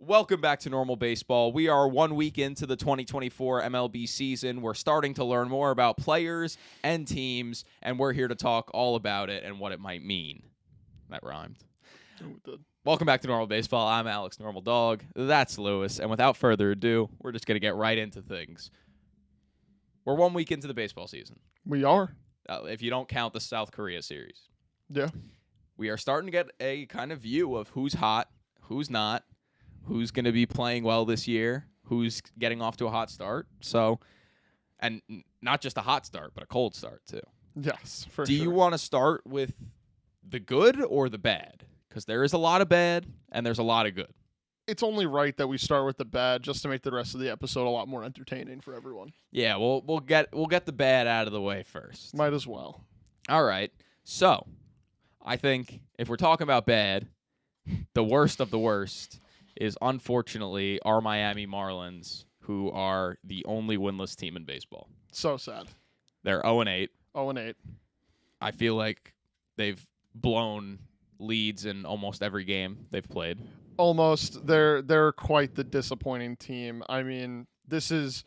Welcome back to Normal Baseball. We are 1 week into the 2024 MLB season. We're starting to learn more about players and teams, and we're here to talk all about it and what it might mean. That rhymed. Oh, it did. Welcome back to Normal Baseball. I'm Alex Normal Dog. That's Lewis. And without further ado, we're just going to get right into things. We're 1 week into the baseball season. We are. If you don't count the South Korea series. Yeah. We are starting to get a kind of view of who's hot, who's not, who's going to be playing well this year, who's getting off to a hot start. So, and not just a hot start, but a cold start too. Yes, for Do sure. you want to start with the good or the bad? Because there is a lot of bad and there's a lot of good. It's only right that we start with the bad just to make the rest of the episode a lot more entertaining for everyone. Yeah, we'll get the bad out of the way first. Might as well. All right. So, I think if we're talking about bad, the worst of the worst is unfortunately our Miami Marlins, who are the only winless team in baseball. So sad. They're 0-8. 0-8. I feel like they've blown leads in almost every game they've played. Almost. They're quite the disappointing team. I mean, this is,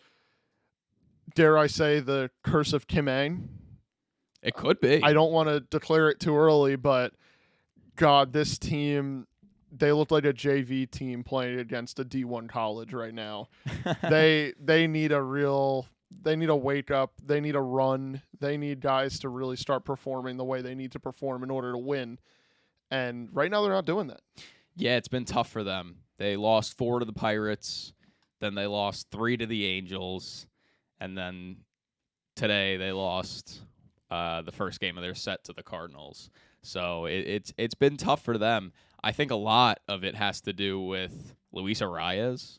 dare I say, the curse of Kim Ang. It could be. I don't want to declare it too early, but God, this team, they look like a JV team playing against a D1 college right now. They need a wake up. They need a run. They need guys to really start performing the way they need to perform in order to win. And right now they're not doing that. Yeah, it's been tough for them. They lost 4 to the Pirates, then they lost 3 to the Angels, and then today they lost the first game of their set to the Cardinals. So it's been tough for them. I think a lot of it has to do with Luis Arraez.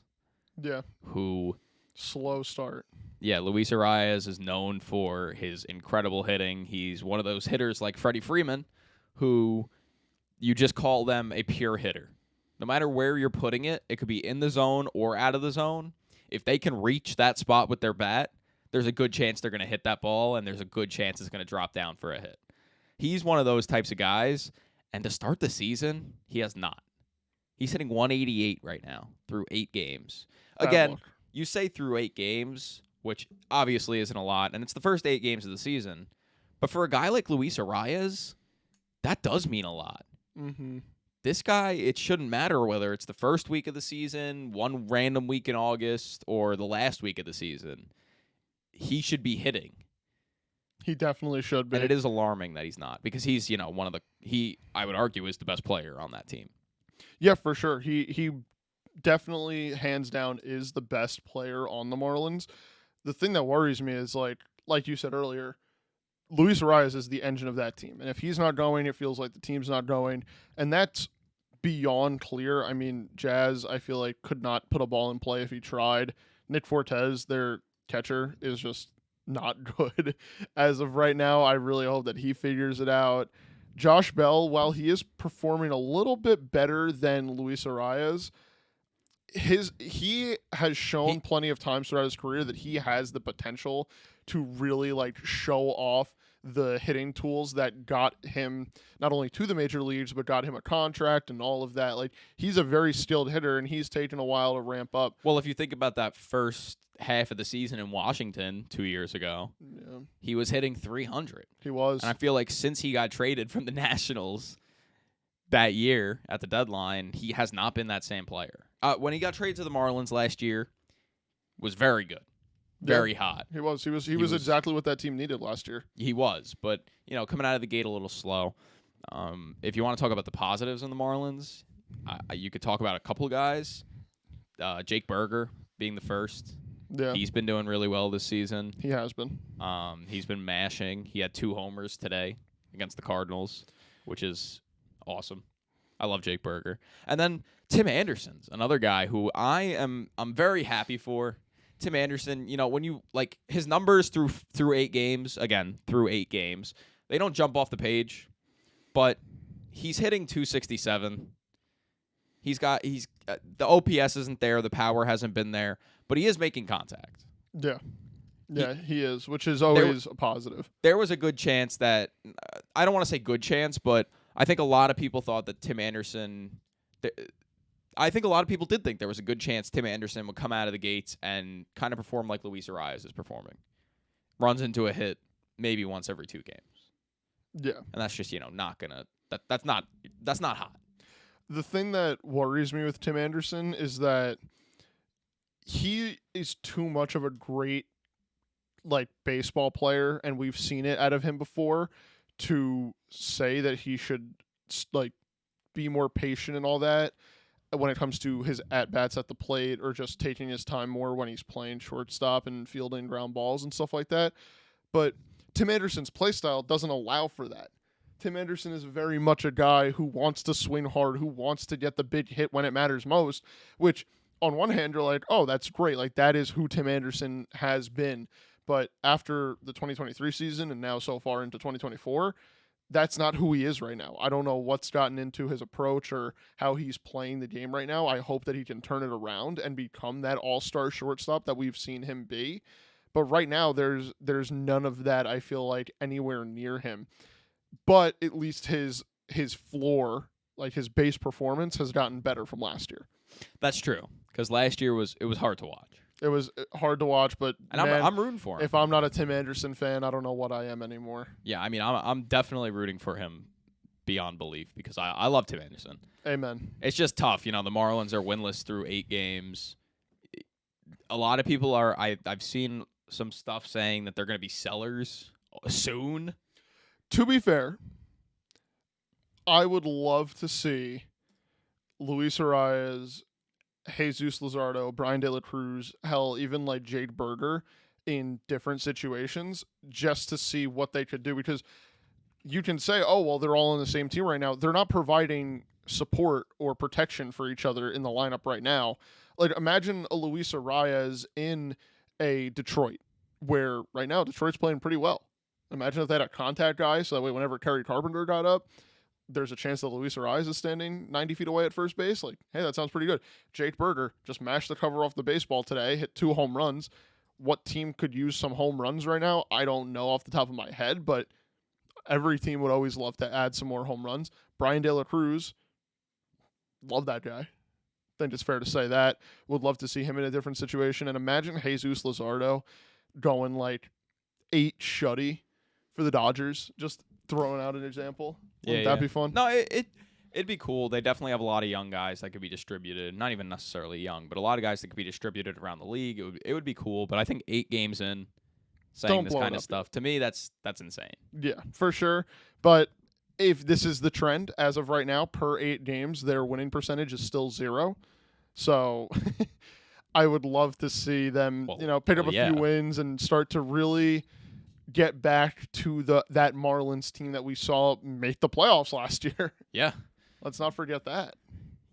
Yeah. Who slow start. Yeah, Luis Arraez is known for his incredible hitting. He's one of those hitters like Freddie Freeman who you just call them a pure hitter. No matter where you're putting it, it could be in the zone or out of the zone. If they can reach that spot with their bat, there's a good chance they're going to hit that ball, and there's a good chance it's going to drop down for a hit. He's one of those types of guys, and to start the season, he has not. He's hitting 188 right now through 8 games. Again, you say through 8 games, which obviously isn't a lot, and it's the first 8 games of the season. But for a guy like Luis Arraez, that does mean a lot. Mm-hmm. This guy, it shouldn't matter whether it's the first week of the season, one random week in August, or the last week of the season. He should be hitting. He definitely should be. And it is alarming that he's not, because he's, one of I would argue, is the best player on that team. Yeah, for sure. He definitely, hands down, is the best player on the Marlins. The thing that worries me is, like you said earlier, Luis Arraez is the engine of that team. And if he's not going, it feels like the team's not going. And that's beyond clear. I mean, Jazz, I feel like, could not put a ball in play if he tried. Nick Fortes, their catcher, is just not good as of right now. I really hope that he figures it out. Josh Bell, while he is performing a little bit better than Luis Arraez, he has shown plenty of times throughout his career that he has the potential to really show off the hitting tools that got him not only to the major leagues, but got him a contract and all of that. He's a very skilled hitter, and he's taken a while to ramp up. Well, if you think about that first half of the season in Washington 2 years ago, he was hitting 300. He was. And I feel like since he got traded from the Nationals that year at the deadline, he has not been that same player. When he got traded to the Marlins last year, was very good. Very hot. He was exactly what that team needed last year. He was, but coming out of the gate a little slow. If you want to talk about the positives in the Marlins, you could talk about a couple of guys. Jake Berger being the first. Yeah, he's been doing really well this season. He has been. He's been mashing. He had 2 homers today against the Cardinals, which is awesome. I love Jake Berger. And then Tim Anderson's another guy who I'm very happy for. Tim Anderson, when you his numbers through 8 games, they don't jump off the page, but he's hitting 267. The OPS isn't there, the power hasn't been there, but he is making contact. Yeah, he is, which is always a positive. There was a good chance that I don't want to say good chance, but I think a lot of people thought that Tim Anderson I think a lot of people did think there was a good chance Tim Anderson would come out of the gates and kind of perform like Luis Arraez is performing. Runs into a hit maybe once every 2 games. Yeah. And that's just, not going to that's not hot. The thing that worries me with Tim Anderson is that he is too much of a great baseball player, and we've seen it out of him before, to say that he should be more patient and all that when it comes to his at-bats at the plate, or just taking his time more when he's playing shortstop and fielding ground balls and stuff like that. But Tim Anderson's play style doesn't allow for that. Tim Anderson is very much a guy who wants to swing hard, who wants to get the big hit when it matters most, which on one hand you're like, oh, that's great. That is who Tim Anderson has been. But after the 2023 season and now so far into 2024, that's not who he is right now. I don't know what's gotten into his approach or how he's playing the game right now. I hope that he can turn it around and become that all-star shortstop that we've seen him be. But right now, there's none of that, I feel like, anywhere near him. But at least his floor, his base performance, has gotten better from last year. That's true, because last year it was hard to watch. It was hard to watch, but and I'm rooting for him. If I'm not a Tim Anderson fan, I don't know what I am anymore. Yeah, I mean, I'm definitely rooting for him beyond belief, because I love Tim Anderson. Amen. It's just tough. The Marlins are winless through 8 games. A lot of people are. I've seen some stuff saying that they're going to be sellers soon. To be fair, I would love to see Luis Arraez, Jesus Luzardo, Brian De La Cruz, hell, even Jake Berger in different situations, just to see what they could do. Because you can say, oh, well, they're all on the same team right now. They're not providing support or protection for each other in the lineup right now. Imagine a Luis Arraez in a Detroit, where right now Detroit's playing pretty well. Imagine if they had a contact guy, so that way whenever Kerry Carpenter got up, there's a chance that Luis Arraez is standing 90 feet away at first base. Hey, that sounds pretty good. Jake Berger just mashed the cover off the baseball today, hit 2 home runs. What team could use some home runs right now? I don't know off the top of my head, but every team would always love to add some more home runs. Brian De La Cruz, love that guy. I think it's fair to say that. Would love to see him in a different situation. And imagine Jesus Luzardo going 8 shutty for the Dodgers, just throwing out an example. Wouldn't that be fun? No, it'd be cool. They definitely have a lot of young guys that could be distributed. Not even necessarily young, but a lot of guys that could be distributed around the league. It would be cool. But I think 8 games in, saying this kind of stuff, to me, that's insane. Yeah, for sure. But if this is the trend as of right now, per 8 games, their winning percentage is still 0. So I would love to see them, pick up a few wins and start to really get back to that Marlins team that we saw make the playoffs last year. Yeah. Let's not forget that.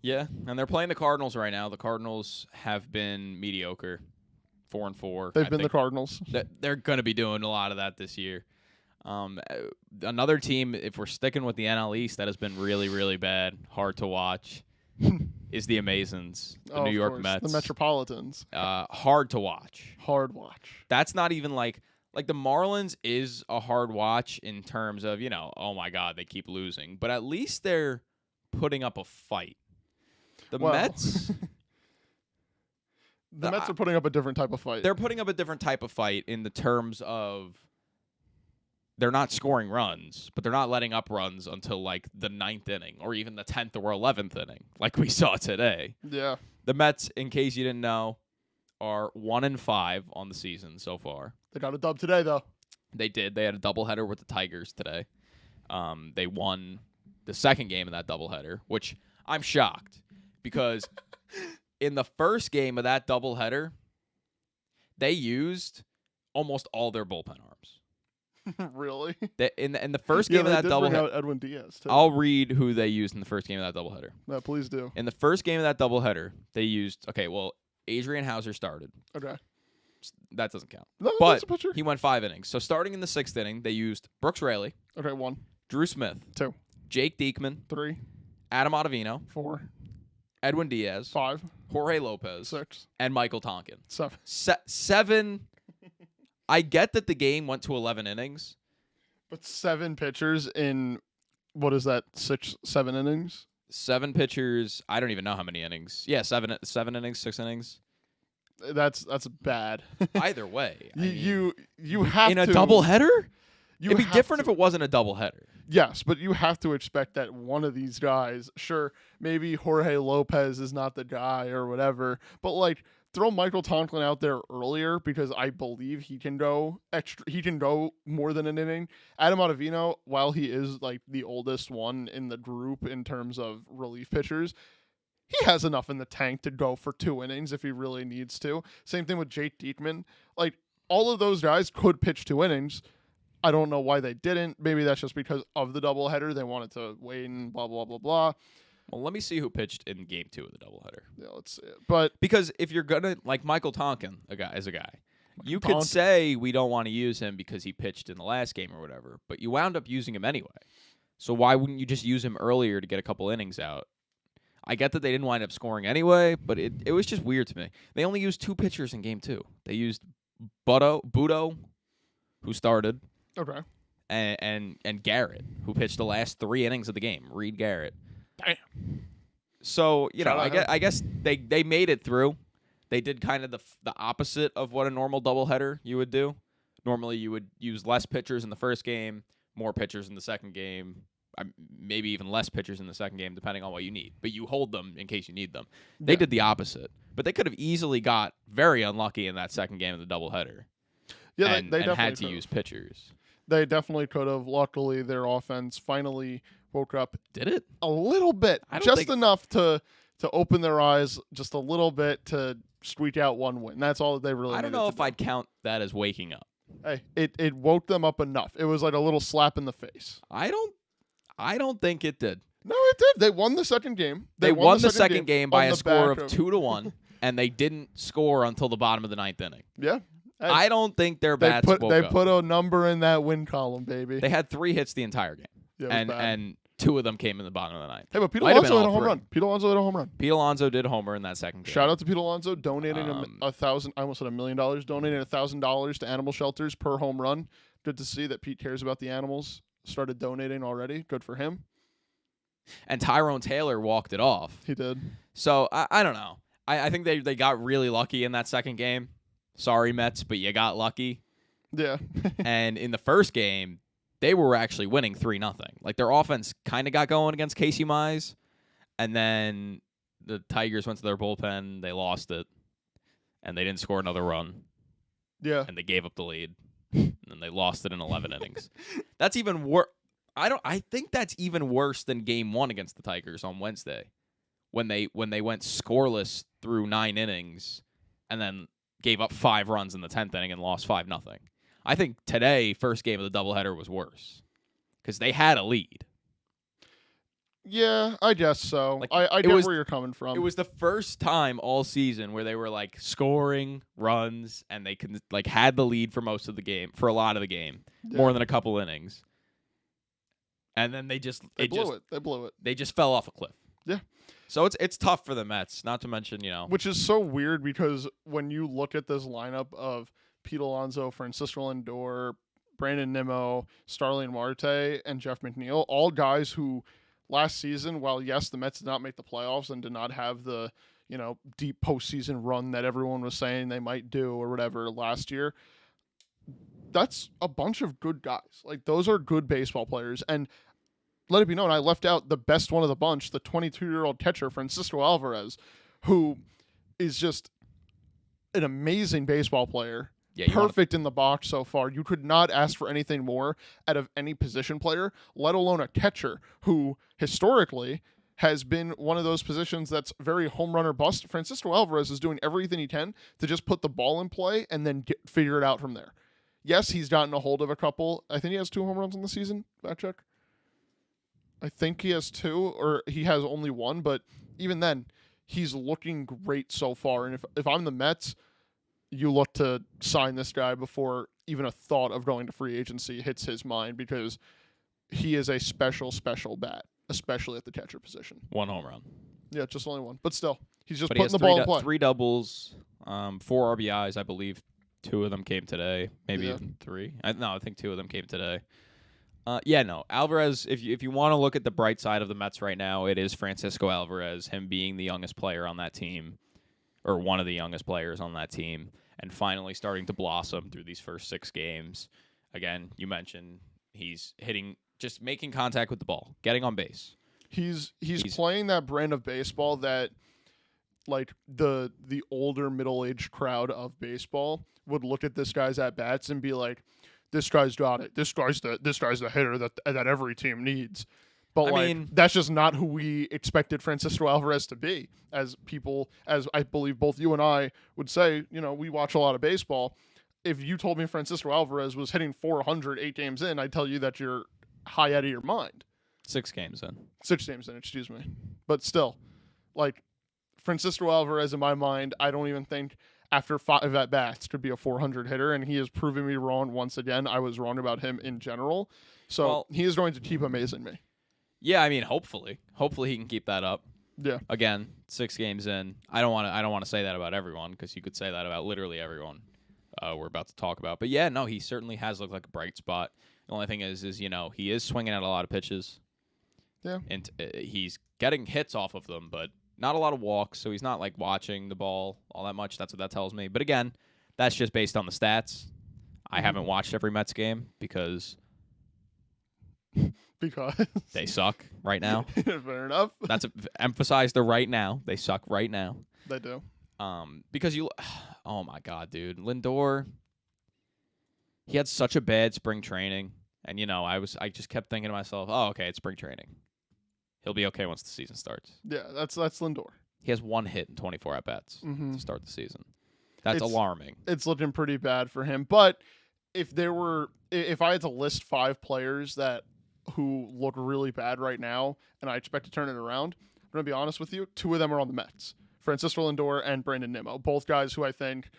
Yeah, and they're playing the Cardinals right now. The Cardinals have been mediocre, 4-4. They've been the Cardinals. They're going to be doing a lot of that this year. Another team, if we're sticking with the NL East, that has been really, really bad, hard to watch, is the Amazons, the New York Mets. The Metropolitans. Hard to watch. Hard watch. That's not even like the Marlins is a hard watch in terms of, oh my God, they keep losing. But at least they're putting up a fight. The Mets... the Mets are putting up a different type of fight. They're putting up a different type of fight in the terms of they're not scoring runs, but they're not letting up runs until the 9th inning or even the 10th or 11th inning, like we saw today. Yeah. The Mets, in case you didn't know, are 1-5 on the season so far. They got a dub today, though. They did. They had a doubleheader with the Tigers today. They won the second game of that doubleheader, which I'm shocked because in the first game of that doubleheader, they used almost all their bullpen arms. Really? In the first game of that doubleheader, Edwin Diaz too. I'll read who they used in the first game of that doubleheader. No, please do. In the first game of that doubleheader, they used Adrian Hauser started. Okay. That doesn't count. No, but that's a picture. He went 5 innings. So starting in the 6th inning, they used Brooks Raley. Okay, 1. Drew Smith. 2. Jake Diekman. 3. Adam Ottavino. 4. Edwin Diaz. 5. Jorge Lopez. 6. And Michael Tonkin. 7. 7. I get that the game went to 11 innings. But 7 pitchers in, what is that, 7 innings? 7 pitchers. I don't even know how many innings. Yeah, 7 innings, 6 innings. That's bad. Either way, I mean, you have in to a doubleheader. It'd be have different to- if it wasn't a doubleheader. Yes, but you have to expect that one of these guys, sure, maybe Jorge Lopez is not the guy or whatever, but like throw Michael Tonklin out there earlier because I believe he can go more than an inning. Adam Ottavino, while he is like the oldest one in the group in terms of relief pitchers, he has enough in the tank to go for 2 innings if he really needs to. Same thing with Jake Diekman. Like all of those guys could pitch 2 innings. I don't know why they didn't. Maybe that's just because of the doubleheader. They wanted to wait and blah, blah, blah, blah. Well, let me see who pitched in Game 2 of the doubleheader. Yeah, let's see it. But Because if you're gonna like Michael Tonkin, a guy, you could Tonkin. say we don't want to use him because he pitched in the last game or whatever, but you wound up using him anyway. So why wouldn't you just use him earlier to get a couple innings out? I get that they didn't wind up scoring anyway, but it was just weird to me. They only used 2 pitchers in Game 2. They used Budo, who started, okay. and Garrett, who pitched the last 3 innings of the game. Reed Garrett. Damn. So Shout out him. I guess they made it through. They did kind of the opposite of what a normal doubleheader you would do. Normally, you would use less pitchers in the first game, more pitchers in the second game, maybe even less pitchers in the second game, depending on what you need. But you hold them in case you need them. They Yeah. did the opposite. But they could have easily got very unlucky in that second game of the doubleheader. Yeah, and they definitely had to could've. use pitchers. They definitely could have. Luckily, their offense finally woke up Did it? a little bit, I don't just think- enough to open their eyes just a little bit to squeak out 1 win. That's all that they really I don't needed know to if do. I'd count that as waking up. Hey, it woke them up enough. It was like a little slap in the face. I don't think it did. No, it did. They won the second game. They won the second game by on a the score back of 2-1, and they didn't score until the bottom of the 9th inning. Yeah. Hey, I don't think their they bats put woke they up. put a number in that win column, baby. They had 3 hits the entire game, Yeah, it was bad. and 2 of them came in the bottom of the 9th. Hey, but Pete Might have Alonso been hit a all home 3. run. Pete Alonso hit a home run. Pete Alonso did homer in that second game. Shout out to Pete Alonso donating Um, $1,000. I almost said $1 million. Donating $1,000 to animal shelters per home run. Good to see that Pete cares about the animals. Started donating already. Good for him. And Tyrone Taylor walked it off. He did. So I don't know. I think they got really lucky in that second game. Sorry, Mets, but you got lucky. Yeah. And in the first game, they were actually winning 3-0. Like their offense kind of got going against Casey Mize, and then the Tigers went to their bullpen. They lost it, and they didn't score another run, Yeah. and they gave up the lead, and then they lost it in 11 innings. That's even worse. I think that's even worse than Game 1 against the Tigers on Wednesday, when they went scoreless through 9 innings, and then gave up 5 runs in the 10th inning and lost 5-0. I think today, first game of the doubleheader, was worse because they had a lead. Yeah, I guess so. Like, I it get was- where you're coming from. It was the first time all season where they were like scoring runs and they could like had the lead for most of the game, for a lot of the game, Yeah. more than a couple innings. And then they They blew it. They blew it. They just fell off a cliff. Yeah. So it's tough for the Mets, not to mention, Which is so weird because when you look at this lineup of Pete Alonso, Francisco Lindor, Brandon Nimmo, Starling Marte, and Jeff McNeil, all guys who last season, while yes, the Mets did not make the playoffs and did not have the, deep postseason run that everyone was saying they might do or whatever last year, that's a bunch of good guys. Like those are good baseball players. And let it be known, I left out the best one of the bunch, the 22-year-old catcher, Francisco Alvarez, who is just an amazing baseball player. Yeah, Perfect in the box so far. You could not ask for anything more out of any position player, let alone a catcher who historically has been one of those positions that's very home run or bust. Francisco Alvarez is doing everything he can to just put the ball in play and then figure it out from there. Yes, he's gotten a hold of a couple. I think he has 2 home runs in the season. Fact check. I think he has 2, or he has only 1, but even then, he's looking great so far. And if I'm the Mets, you look to sign this guy before even a thought of going to free agency hits his mind, because he is a special, special bat, especially at the catcher position. 1 home run. Yeah, just only 1. But still, he's just But he putting has the ball in play. 3 doubles, 4 RBIs, I believe. 2 of them came today, maybe Yeah. even 3. I think 2 of them came today. Yeah, no. Alvarez, if you want to look at the bright side of the Mets right now, it is Francisco Alvarez, him being the youngest player on that team, or one of the youngest players on that team, and finally starting to blossom through these first 6 games. Again, you mentioned he's hitting, just making contact with the ball, getting on base. He's playing that brand of baseball that, like, the older middle-aged crowd of baseball would look at this guy's at bats and be like, this guy's got it. This guy's the hitter that every team needs. But I mean, that's just not who we expected Francisco Alvarez to be. As I believe both you and I would say, we watch a lot of baseball. If you told me Francisco Alvarez was hitting 400 8 games in, I'd tell you that you're high out of your mind. 6 games in. 6 games in, excuse me. But still, like, Francisco Alvarez, in my mind, I don't even think after 5 at-bats could be a 400 hitter, and he has proven me wrong once again. I was wrong about him in general. So he is going to keep amazing me. Yeah, I mean, hopefully he can keep that up. Yeah. Again, 6 games in. I don't want to say that about everyone, because you could say that about literally everyone we're about to talk about. But yeah, no, he certainly has looked like a bright spot. The only thing is he is swinging at a lot of pitches. Yeah. And he's getting hits off of them, but not a lot of walks, so he's not like watching the ball all that much. That's what that tells me. But again, that's just based on the stats. I haven't watched every Mets game because they suck right now. Fair enough. Emphasize the right now. They suck right now. They do. Because oh my God, dude, Lindor. He had such a bad spring training, and I just kept thinking to myself, oh, okay, it's spring training. He'll be okay once the season starts. Yeah, that's Lindor. He has 1 hit in 24 at-bats to start the season. That's It's alarming. It's looking pretty bad for him. But if I had to list 5 players who look really bad right now, and I expect to turn it around, I'm going to be honest with you, 2 of them are on the Mets. Francisco Lindor and Brandon Nimmo, both guys who I think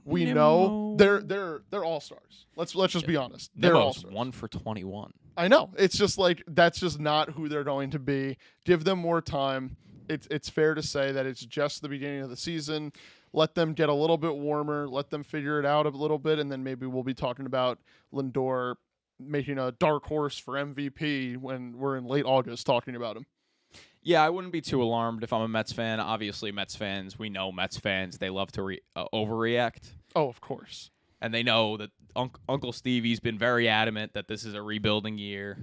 we know they're all-stars. Let's just be honest. They're all-stars. 1 for 21. I know. It's just like that's just not who they're going to be. Give them more time. It's fair to say that it's just the beginning of the season. Let them get a little bit warmer. Let them figure it out a little bit, and then maybe we'll be talking about Lindor making a dark horse for MVP when we're in late August talking about him. Yeah, I wouldn't be too alarmed if I'm a Mets fan. Obviously, Mets fans, we know Mets fans, they love to overreact. Oh, of course. And they know that Uncle Stevie's been very adamant that this is a rebuilding year.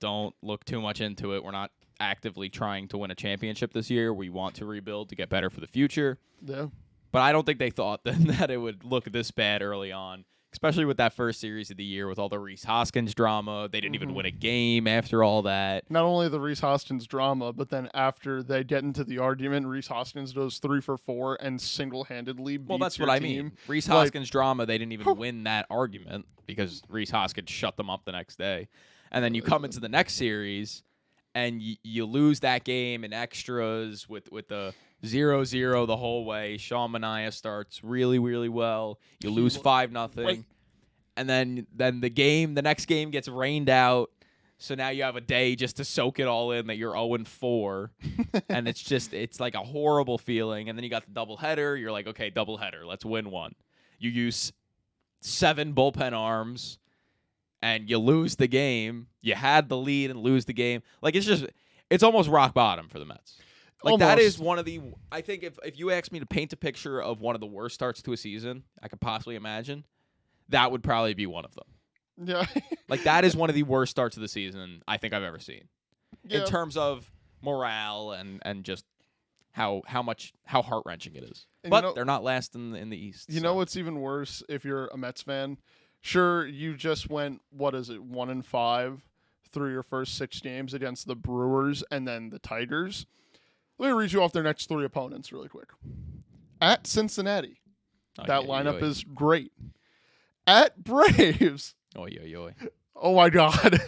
Don't look too much into it. We're not actively trying to win a championship this year. We want to rebuild to get better for the future. Yeah. But I don't think they thought that it would look this bad early on, especially with that first series of the year with all the Rhys Hoskins drama. They didn't even win a game after all that. Not only the Rhys Hoskins drama, but then after they get into the argument, Rhys Hoskins goes 3 for 4 and single-handedly beats that's your what team. I mean. Rhys Hoskins drama, they didn't even win that argument because Rhys Hoskins shut them up the next day. And then you come into the next series and you lose that game in extras with the 0-0 the whole way. Sean Manaea starts really, really well. You lose 5-0. And then the next game gets rained out. So now you have a day just to soak it all in that you're 0-4. And it's like a horrible feeling. And then you got the doubleheader. You're like, okay, doubleheader. Let's win one. You use 7 bullpen arms and you lose the game. You had the lead and lose the game. Like, it's almost rock bottom for the Mets. Like, almost. That is one of the, I think if you ask me to paint a picture of one of the worst starts to a season I could possibly imagine, that would probably be one of them. Yeah. Like, that is one of the worst starts of the season I think I've ever seen. Yeah. In terms of morale and just how heart-wrenching it is. And but they're not last in the East. You know what's even worse if you're a Mets fan? Sure, you just went, 1-5 through your first 6 games against the Brewers and then the Tigers. Let me read you off their next 3 opponents really quick. At Cincinnati. That lineup is great. At Braves. Oh, my God.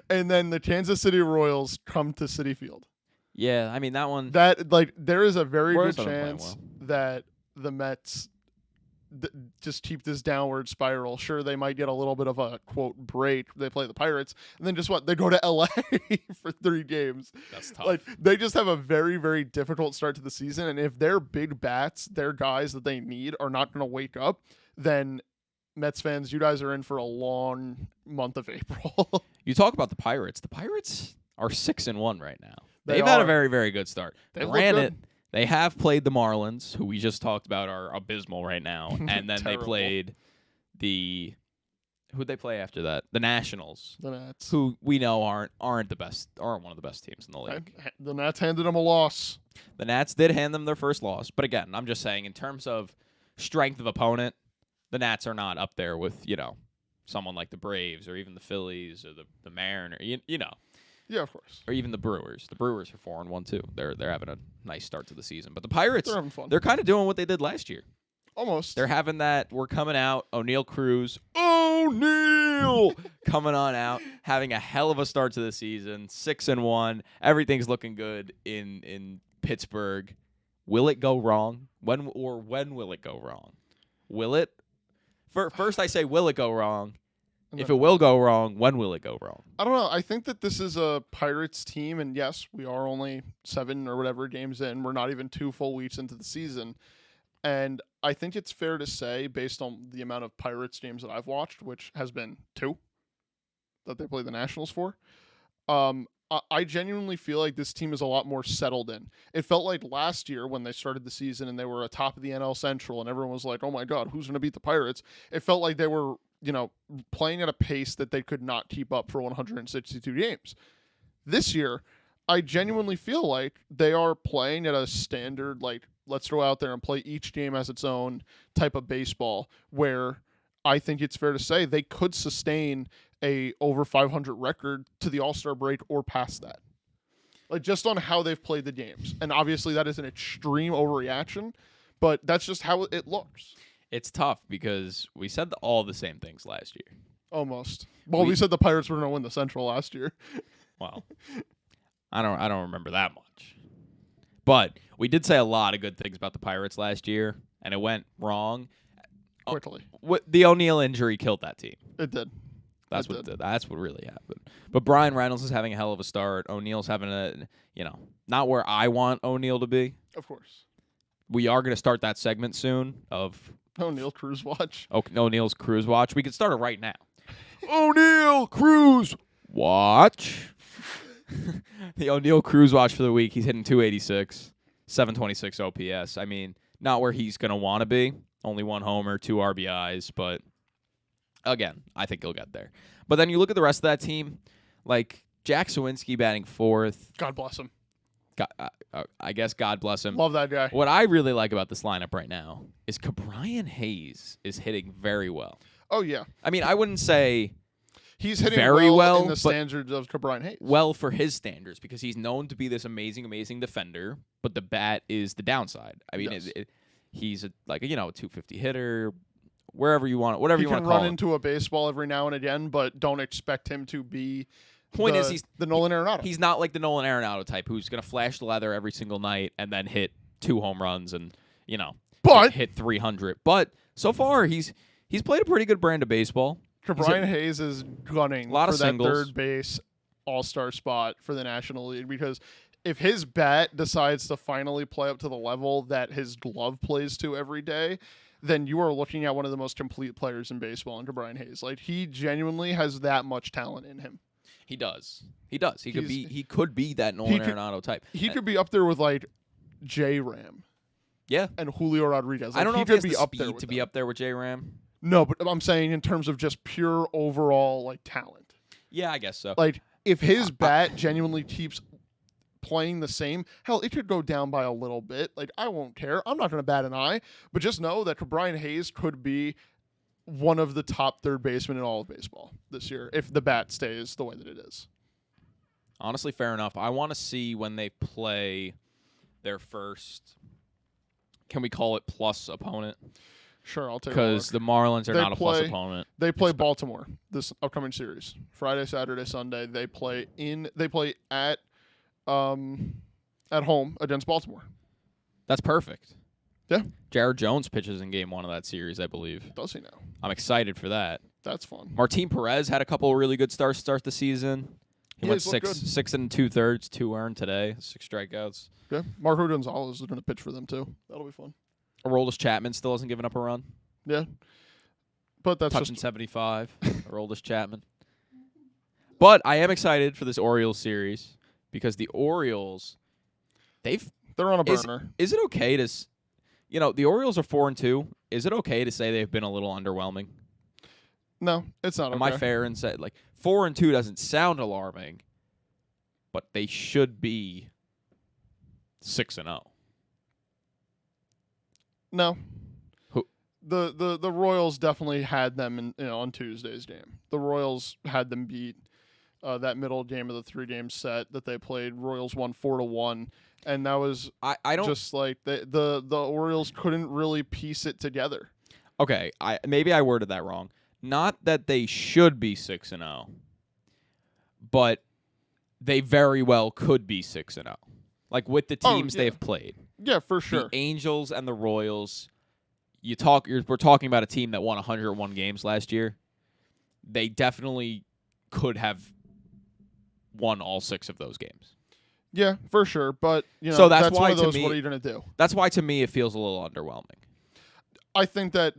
And then the Kansas City Royals come to Citi Field. Yeah, I mean, that one. There is a very good chance that the Mets just keep this downward spiral. Sure, they might get a little bit of a, quote, break. They play the Pirates. And then just they go to L.A. for 3 games. That's tough. Like, they just have a very, very difficult start to the season. And if their big bats, their guys that they need, are not going to wake up, then Mets fans, you guys are in for a long month of April. You talk about the Pirates. The Pirates are 6-1 right now. They They've had a are. very, very good start. They've looked Granted, good. they have played the Marlins, who we just talked about are abysmal right now, and then they Terrible. played who'd they play after that? The Nationals, The Nats. who we know aren't one of the best teams in the league. The Nats handed them a loss. The Nats did hand them their first loss, but again, I'm just saying in terms of strength of opponent, the Nats are not up there with, someone like the Braves or even the Phillies or the Mariners, Yeah, of course. or even the Brewers. The Brewers are 4-1 too. They're having a nice start to the season. But the Pirates, They're having fun. they're kind of doing what they did last year. Almost. They're having that. We're coming out. O'Neal Cruz. O'Neal coming on out, having a hell of a start to the season. 6-1. Everything's looking good in Pittsburgh. Will it go wrong? When will it go wrong? Will it? First, I say, will it go wrong? If it will go wrong, when will it go wrong? I don't know. I think that this is a Pirates team, and yes, we are only 7 or whatever games in. We're not even 2 full weeks into the season. And I think it's fair to say, based on the amount of Pirates games that I've watched, which has been 2 that they play the Nationals for, I genuinely feel like this team is a lot more settled in. It felt like last year when they started the season and they were atop of the NL Central and everyone was like, oh my God, who's going to beat the Pirates? It felt like they were, playing at a pace that they could not keep up for 162 games. This year, I genuinely feel like they are playing at a standard, like, let's go out there and play each game as its own type of baseball, where I think it's fair to say they could sustain a over 500 record to the All-Star break or past that. Like, just on how they've played the games. And obviously that is an extreme overreaction, but that's just how it looks. It's tough because we said all the same things last year. Almost. Well, we said the Pirates were going to win the Central last year. Well, I don't remember that much. But we did say a lot of good things about the Pirates last year, and it went wrong. Quickly. The O'Neal injury killed that team. It did. That's what did. That's what really happened. But Brian Reynolds is having a hell of a start. O'Neal's having not where I want O'Neal to be. Of course. We are going to start that segment soon of O'Neal Cruz Watch. O'Neal's Cruise Watch. We could start it right now. O'Neal Cruise Watch. The O'Neal Cruz Watch for the week. He's hitting 286, 726 OPS. I mean, not where he's going to want to be. Only 1 homer, 2 RBIs, but again, I think he'll get there. But then you look at the rest of that team, like Jack Sawinski batting 4th. God bless him. I guess God bless him. Love that guy. What I really like about this lineup right now is Brian Hayes is hitting very well. Oh, yeah. I mean, I wouldn't say he's hitting very well in the standards of Brian Hayes. Well for his standards, because he's known to be this amazing, amazing defender, but the bat is the downside. I mean, Yes. He's a 250 hitter, whatever you want to call him. He can run into a baseball every now and again, but don't expect him to be Point is, he's the Nolan Arenado. He's not like the Nolan Arenado type who's going to flash the leather every single night and then hit 2 home runs and, hit 300. But so far, he's played a pretty good brand of baseball. Brian Hayes is gunning lot for of that singles. third base all-star spot for the National League, because if his bat decides to finally play up to the level that his glove plays to every day, then you are looking at one of the most complete players in baseball under Brian Hayes. Like, he genuinely has that much talent in him. He does. He could be that Nolan Arenado type. He could be up there with like J-Ram. Yeah. And Julio Rodriguez. Like, I don't know if could he has be the up there speed with to them. be up there with J-Ram. No, but I'm saying in terms of just pure overall like talent. Yeah, I guess so. Like, if his bat genuinely keeps playing the same, hell, it could go down by a little bit. Like, I won't care. I'm not going to bat an eye. But just know that Brian Hayes could be one of the top third basemen in all of baseball this year if the bat stays the way that it is. Honestly, fair enough. I want to see when they play their first, can we call it plus opponent? Sure, I'll take it. Because the Marlins are not a plus opponent. They play Baltimore this upcoming series. Friday, Saturday, Sunday. They play at home against Baltimore. That's perfect. Yeah. Jared Jones pitches in game 1 of that series, I believe. Does he now? I'm excited for that. That's fun. Martin Perez had a couple of really good starts to start the season. He went 6 2/3, 2 earned today, 6 strikeouts. Yeah. Marco Gonzalez is going to pitch for them too. That'll be fun. Aroldis Chapman still hasn't given up a run. Yeah. But that's touching just 75, our oldest Chapman. But I am excited for this Orioles series because the Orioles, they're on a burner. Is it okay to, the Orioles are 4-2. Is it okay to say they've been a little underwhelming? No, it's not. Am I fair and say 4-2 doesn't sound alarming, but they should be 6-0. No. Who? The Royals definitely had them on Tuesday's game. The Royals had them beat that middle game of the 3-game set that they played. Royals won 4-1, and that was I don't just like the Orioles couldn't really piece it together. Okay, maybe I worded that wrong. Not that they should be 6-0, but they very well could be 6-0. Like with the teams they've played. Yeah, for sure. The Angels and the Royals, we're talking about a team that won 101 games last year. They definitely could have won all 6 of those games. Yeah, for sure. But so that's why one of those, to me, what are you going to do? That's why to me it feels a little underwhelming. I think that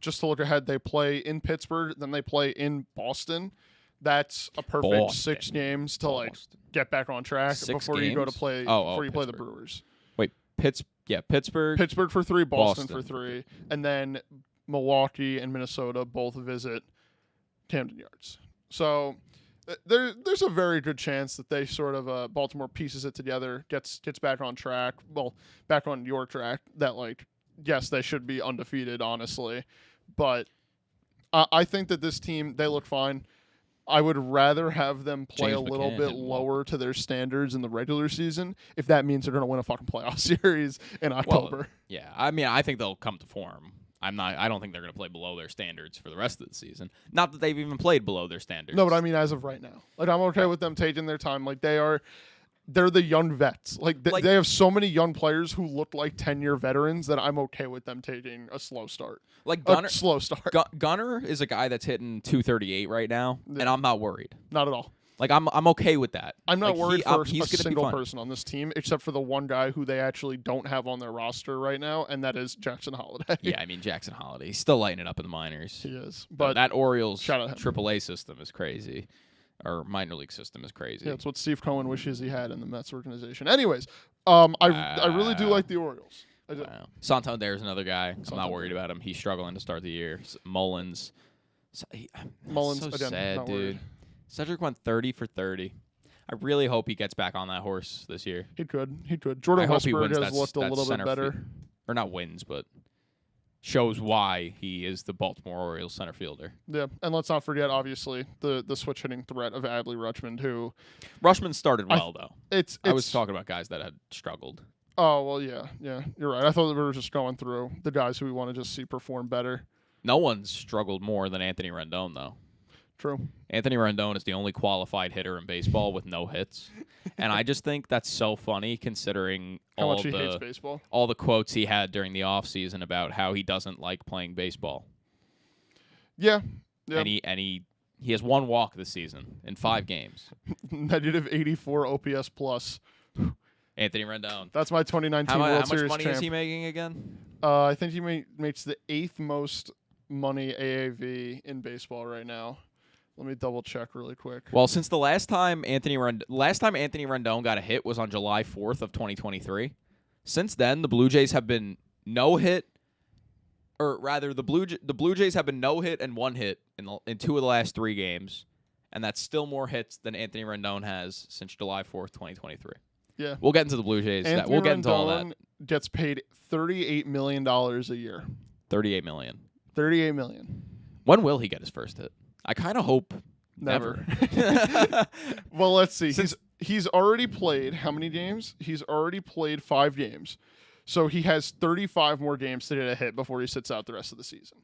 just to look ahead, they play in Pittsburgh, then they play in Boston. That's a perfect 6 games to get back on track before you go to play before you play the Brewers. Wait, Pittsburgh. Pittsburgh for 3, Boston for 3, and then Milwaukee and Minnesota both visit Camden Yards. So there's a very good chance that they sort of Baltimore pieces it together, gets back on track. Well, back on your track. That yes, they should be undefeated, honestly, but I think that this team, they look fine. I would rather have them play a little bit lower to their standards in the regular season if that means they're going to win a fucking playoff series in October. Well, yeah, I mean, I think they'll come to form. I don't think they're going to play below their standards for the rest of the season. Not that they've even played below their standards. No, but I mean as of right now. I'm okay with them taking their time. They're the young vets. They have so many young players who look like 10-year veterans that I'm okay with them taking a slow start. Gunnar is a guy that's hitting 238 right now, and I'm not worried. Not at all. I'm okay with that. I'm not worried for a single person on this team, except for the one guy who they actually don't have on their roster right now, and that is Jackson Holliday. Yeah, I mean, Jackson Holliday. He's still lighting it up in the minors. He is. But that Orioles AAA system is crazy. Our minor league system is crazy. Yeah, it's what Steve Cohen wishes he had in the Mets organization. Anyways, I really do like the Orioles. Wow. Santander's another guy. I'm not worried about him. He's struggling to start the year. Mullins. Mullins, so again, sad, dude. Worried. Cedric went 30 for 30. I really hope he gets back on that horse this year. He could. Jordan Westburg has looked a little bit better. Or not wins, but shows why he is the Baltimore Orioles center fielder. Yeah, and let's not forget, obviously, the switch hitting threat of Adley Rutschman, who... Rutschman started well, though. I was talking about guys that had struggled. Oh, well, yeah, you're right. I thought that we were just going through the guys who we want to just see perform better. No one's struggled more than Anthony Rendon, though. True. Anthony Rendon is the only qualified hitter in baseball with no hits. And I just think that's so funny considering how much he hates baseball. All the quotes he had during the offseason about how he doesn't like playing baseball. Yeah. And he has 1 walk this season in 5 games. Negative 84 OPS plus. Anthony Rendon. That's my 2019 World Series champ. How much money is he making again? I think he makes the 8th most money AAV in baseball right now. Let me double check really quick. Well, since the last time Anthony Rendon got a hit was on July 4th of 2023. Since then, the Blue Jays have been no hit, or rather, the Blue Jays have been no hit and 1 hit in 2 of the last 3 games, and that's still more hits than Anthony Rendon has since July 4th, 2023. Yeah, we'll get into the Blue Jays. We'll get into all that. Gets paid $38 million a year. $38 million. $38 million. When will he get his first hit? I kind of hope never. Well, let's see. He's already played how many games? He's already played 5 games. So he has 35 more games to get a hit before he sits out the rest of the season.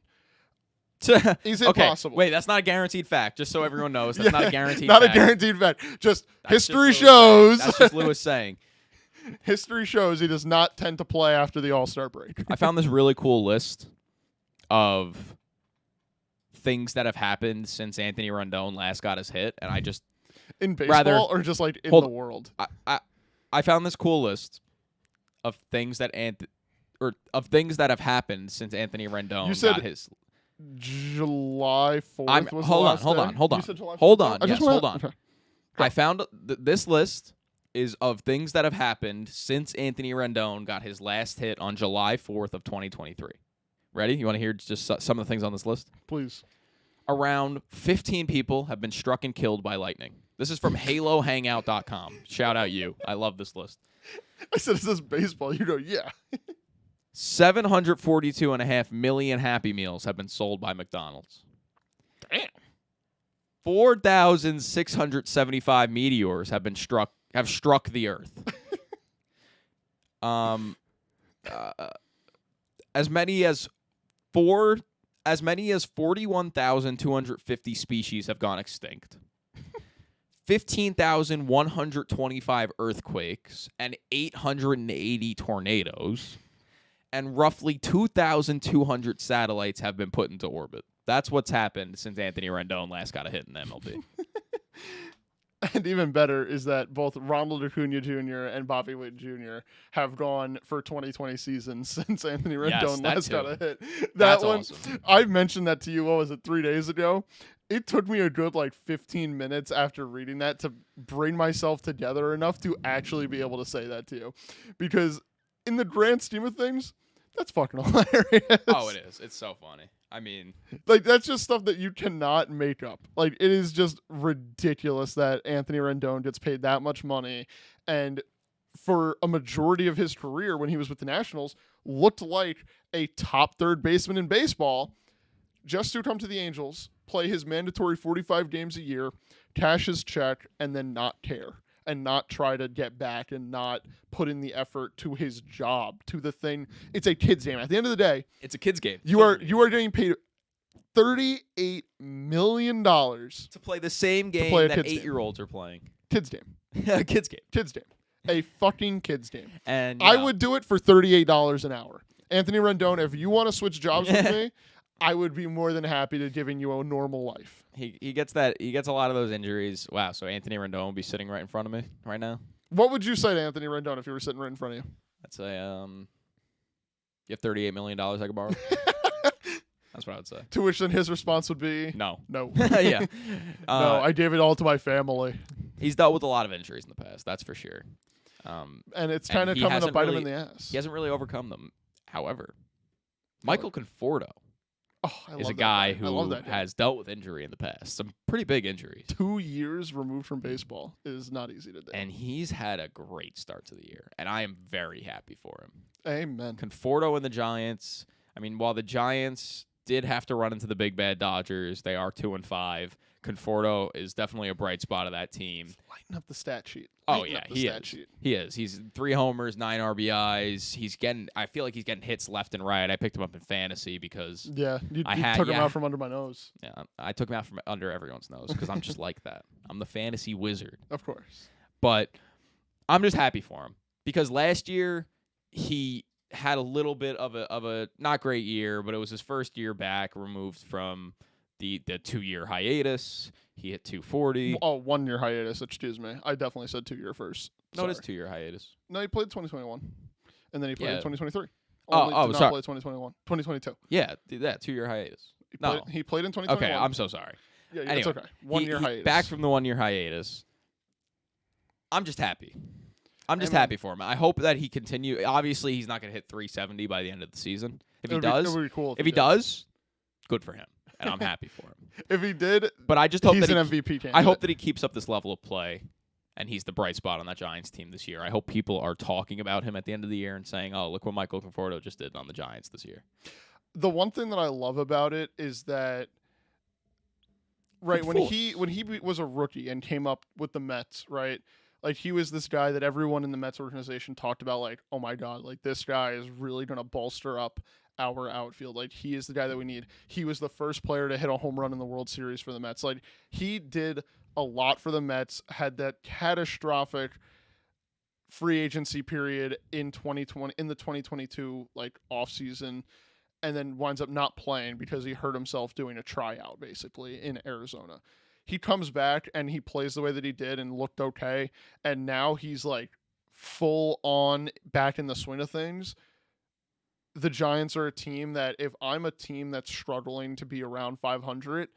Is it possible? Wait, that's not a guaranteed fact. Just so everyone knows, that's not a guaranteed fact. Not a guaranteed fact. Just that's history just shows. That's just Lewis saying. History shows he does not tend to play after the All-Star break. I found this really cool list of things that have happened since Anthony Rendon last got his hit, and I just in baseball or just like in the world. I found this cool list of things that have happened since Anthony Rendon got his. July 4th was the last day? Hold You on. said July 4th? Hold on. I just Yes, wanna- hold on. okay. I found this list is of things that have happened since Anthony Rendon got his last hit on July 4th of 2023. Ready? You want to hear just some of the things on this list? Please. Around 15 people have been struck and killed by lightning. This is from HaloHangout.com. Shout out you. I love this list. I said, is this baseball? You go, yeah. 742.5 million Happy Meals have been sold by McDonald's. Damn. 4,675 meteors have struck the Earth. As many as 41,250 species have gone extinct. 15,125 earthquakes and 880 tornadoes, and roughly 2,200 satellites have been put into orbit. That's what's happened since Anthony Rendon last got a hit in the MLB. And even better is that both Ronald Acuna Jr. and Bobby Witt Jr. have gone for 2020 seasons since Anthony Rendon last got a hit. That's one, awesome. I mentioned that to you, what was it, 3 days ago? It took me a good 15 minutes after reading that to bring myself together enough to actually be able to say that to you. Because in the grand scheme of things, that's fucking hilarious. Oh, it is. It's so funny. I mean, that's just stuff that you cannot make up. It is just ridiculous that Anthony Rendon gets paid that much money, and for a majority of his career when he was with the Nationals, looked like a top third baseman in baseball, just to come to the Angels, play his mandatory 45 games a year, cash his check, and then not care. And not try to get back and not put in the effort to his job, to the thing. It's a kid's game. At the end of the day, it's a kid's game. You are getting paid $38 million to play the same game that 8-year-olds are playing. Kids game. Kids game. Kids game. A fucking kids game. And I would do it for $38 an hour. Anthony Rendon, if you want to switch jobs with me, I would be more than happy to giving you a normal life. He gets that. He gets a lot of those injuries. Wow. So Anthony Rendon will be sitting right in front of me right now. What would you say to Anthony Rendon if he were sitting right in front of you? I'd say, you have $38 million I could borrow. That's what I would say. To which then his response would be no. Yeah. No, I gave it all to my family. He's dealt with a lot of injuries in the past. That's for sure. And it's kind of coming to bite him in the ass. He hasn't really overcome them. However, Michael Conforto. Is a guy who has dealt with injury in the past. Some pretty big injuries. 2 years removed from baseball is not easy to do. And he's had a great start to the year. And I am very happy for him. Amen. Conforto and the Giants. I mean, while the Giants did have to run into the big bad Dodgers, they are 2-5. Conforto is definitely a bright spot of that team. Lighten up the stat sheet. He is. He's 3 homers, 9 RBIs. I feel like he's getting hits left and right. I picked him up in fantasy because you took him out from under my nose. Yeah, I took him out from under everyone's nose because I'm just like that. I'm the fantasy wizard. Of course. But I'm just happy for him because last year he had a little bit of a not great year, but it was his first year back removed from the 2-year hiatus. He hit 240. Oh, 1 year hiatus. Excuse me. I definitely said 2 year first. No, it is 2-year hiatus. No, he played 2021, and then he played 2023. Sorry. Play 2021, 2022. Yeah, 2-year hiatus. He played in 2021. Okay, I'm so sorry. Yeah, anyway, it's okay. 1 year hiatus. Back from the 1 year hiatus. I'm just happy. Happy for him. I hope that he continue. Obviously, he's not going to hit 370 by the end of the season. If he does, it would be cool if he does, good for him. And I'm happy for him. If he did, but I just hope he's that an MVP candidate. I hope that he keeps up this level of play, and he's the bright spot on that Giants team this year. I hope people are talking about him at the end of the year and saying, "Oh, look what Michael Conforto just did on the Giants this year." The one thing that I love about it is that, right, when he was a rookie and came up with the Mets, right, like he was this guy that everyone in the Mets organization talked about, like, oh my God, like this guy is really going to bolster up our outfield. Like he is the guy that we need. He was the first player to hit a home run in the World Series for the Mets. Like he did a lot for the Mets, had that catastrophic free agency period in 2020, in the 2022 like off season, and then winds up not playing because he hurt himself doing a tryout basically in Arizona. He comes back and he plays the way that he did and looked okay, and now he's like full on back in the swing of things. the Giants are a team that if I'm a team that's struggling to be around 500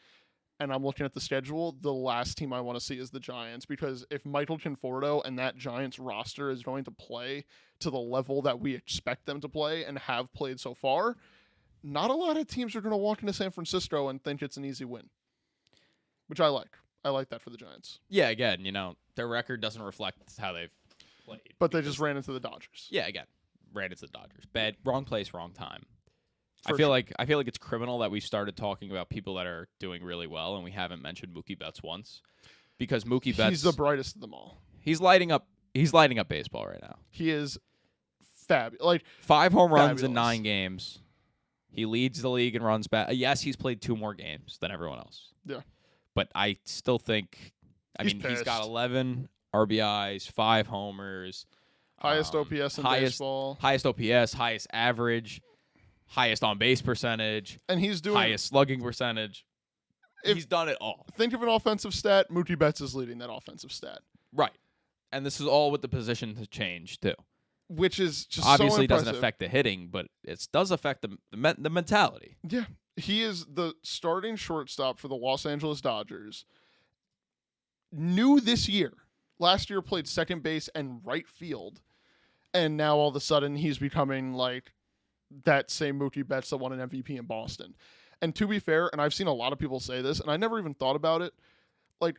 and I'm looking at the schedule, the last team I want to see is the Giants, because if Michael Conforto and that Giants roster is going to play to the level that we expect them to play and have played so far, not a lot of teams are going to walk into San Francisco and think it's an easy win, which I like. I like that for the Giants. Yeah, again, their record doesn't reflect how they've played. But they just ran into the Dodgers. Yeah, again, ran into the Dodgers. Bad, wrong place, wrong time. For I feel sure. like it's criminal that we started talking about people that are doing really well and we haven't mentioned Mookie Betts once, because Mookie Betts, He's the brightest of them all. he's lighting up baseball right now. He is fabulous. Like 5 home runs Fabulous. in 9 games. He leads the league in runs back. Yes, he's played 2 more games than everyone else. Yeah. But I still think, he's got pissed. 11 RBIs, 5 homers. highest OPS in baseball. Highest OPS, highest average, highest on-base percentage, And he's doing highest slugging percentage. If- He's done it all. think of an offensive stat, Mookie Betts is leading that offensive stat, Right. And this is all with the position to change, too. which is just Obviously, so doesn't impressive. affect the hitting, but it does affect the mentality. Yeah. He is the starting shortstop for the Los Angeles Dodgers. New this year. Last year played second base and right field. And now all of a sudden he's becoming like that same Mookie Betts that won an MVP in Boston. And to be fair, and I've seen a lot of people say this, and I never even thought about it, like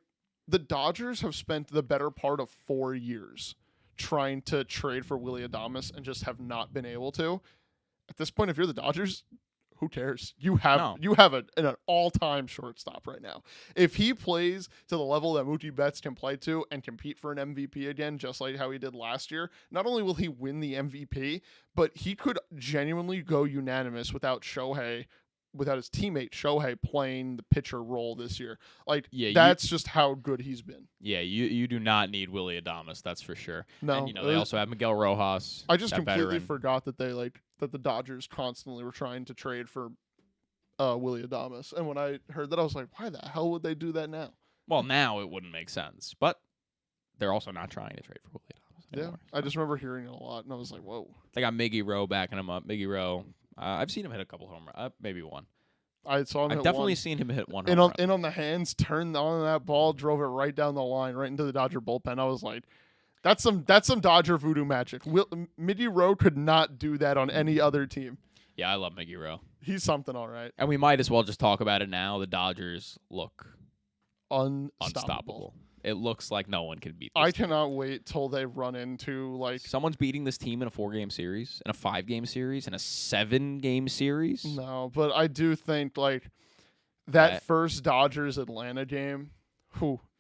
the Dodgers have spent the better part of 4 years trying to trade for Willy Adames and just have not been able to. At this point, if you're the Dodgers, who cares? You have an all-time shortstop right now. If he plays to the level that Mookie Betts can play to and compete for an MVP again, just like how he did last year, not only will he win the MVP, but he could genuinely go unanimous without his teammate Shohei playing the pitcher role this year. Like, that's just how good he's been. Yeah, you do not need Willy Adames, that's for sure. No, And, they also have Miguel Rojas. I just that completely veteran. forgot that that the Dodgers constantly were trying to trade for Willy Adames. And when I heard that, I was like, why the hell would they do that now? Well, now it wouldn't make sense, but they're also not trying to trade for Willy Adames anymore. I just remember hearing it a lot, and I was like, whoa. They got Miggy Rowe backing him up. Miggy Rowe, I've seen him hit a couple home runs, maybe one. I saw him I've hit definitely one. seen him hit one In home on, run. on the hands, turned on that ball, drove it right down the line, right into the Dodger bullpen. I was like, that's some Dodger voodoo magic. Miggy Rowe could not do that on any other team. Yeah, I love Miggy Rowe. He's something, all right. And we might as well just talk about it now. The Dodgers look Unstoppable. It looks like no one can beat this I team. cannot wait till they run into, like... Someone's beating this team in a 4-game series, in a 5-game series, in a 7-game series. No, but I do think, like, that first Dodgers-Atlanta game,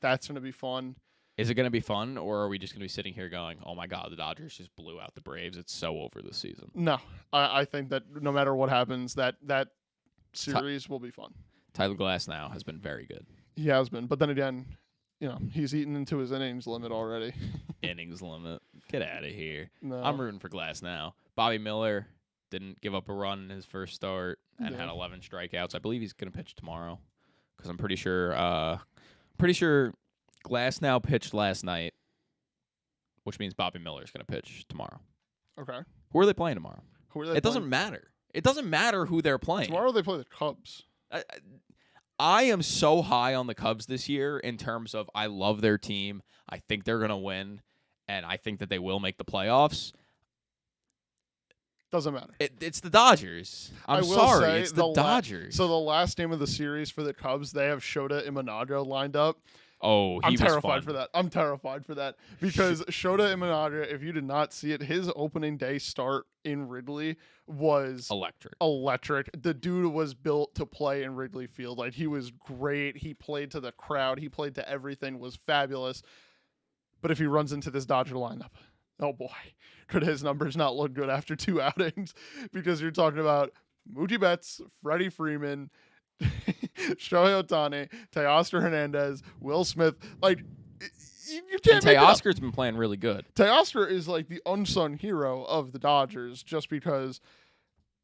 that's going to be fun. Is it going to be fun, or are we just going to be sitting here going, oh, my God, the Dodgers just blew out the Braves. It's so over this season. No, I think that no matter what happens, that series will be fun. Tyler Glasnow has been very good. He has been. But then again, he's eaten into his innings limit already. Innings limit. Get out of here. No. I'm rooting for Glasnow. Bobby Miller didn't give up a run in his first start and Yeah. had 11 strikeouts. I believe he's going to pitch tomorrow because I'm pretty sure Glasnow pitched last night, which means Bobby Miller is going to pitch tomorrow. Okay. Who are they playing tomorrow? Who are they It doesn't playing? matter. It doesn't matter who they're playing. Tomorrow they play the Cubs. I am so high on the Cubs this year in terms of I love their team. I think they're going to win, and I think that they will make the playoffs. Doesn't matter. It's the Dodgers. I I'm will sorry. say It's the Dodgers. So the last game of the series for the Cubs, they have Shota Imanaga lined up. Oh, I'm was terrified fun. for that. I'm terrified for that because Shota Imanaga, if you did not see it, his opening day start in Wrigley was Electric. The dude was built to play in Wrigley Field. Like, he was great. He played to the crowd. He played to everything. Was fabulous. But if he runs into this Dodger lineup, oh boy, could his numbers not look good after 2 outings? Because you're talking about Mookie Betts, Freddie Freeman, Shohei Ohtani, Teoscar Hernandez, Will Smith. Like, you can't And make it up. Teoscar's been playing really good. Teoscar is like the unsung hero of the Dodgers, just because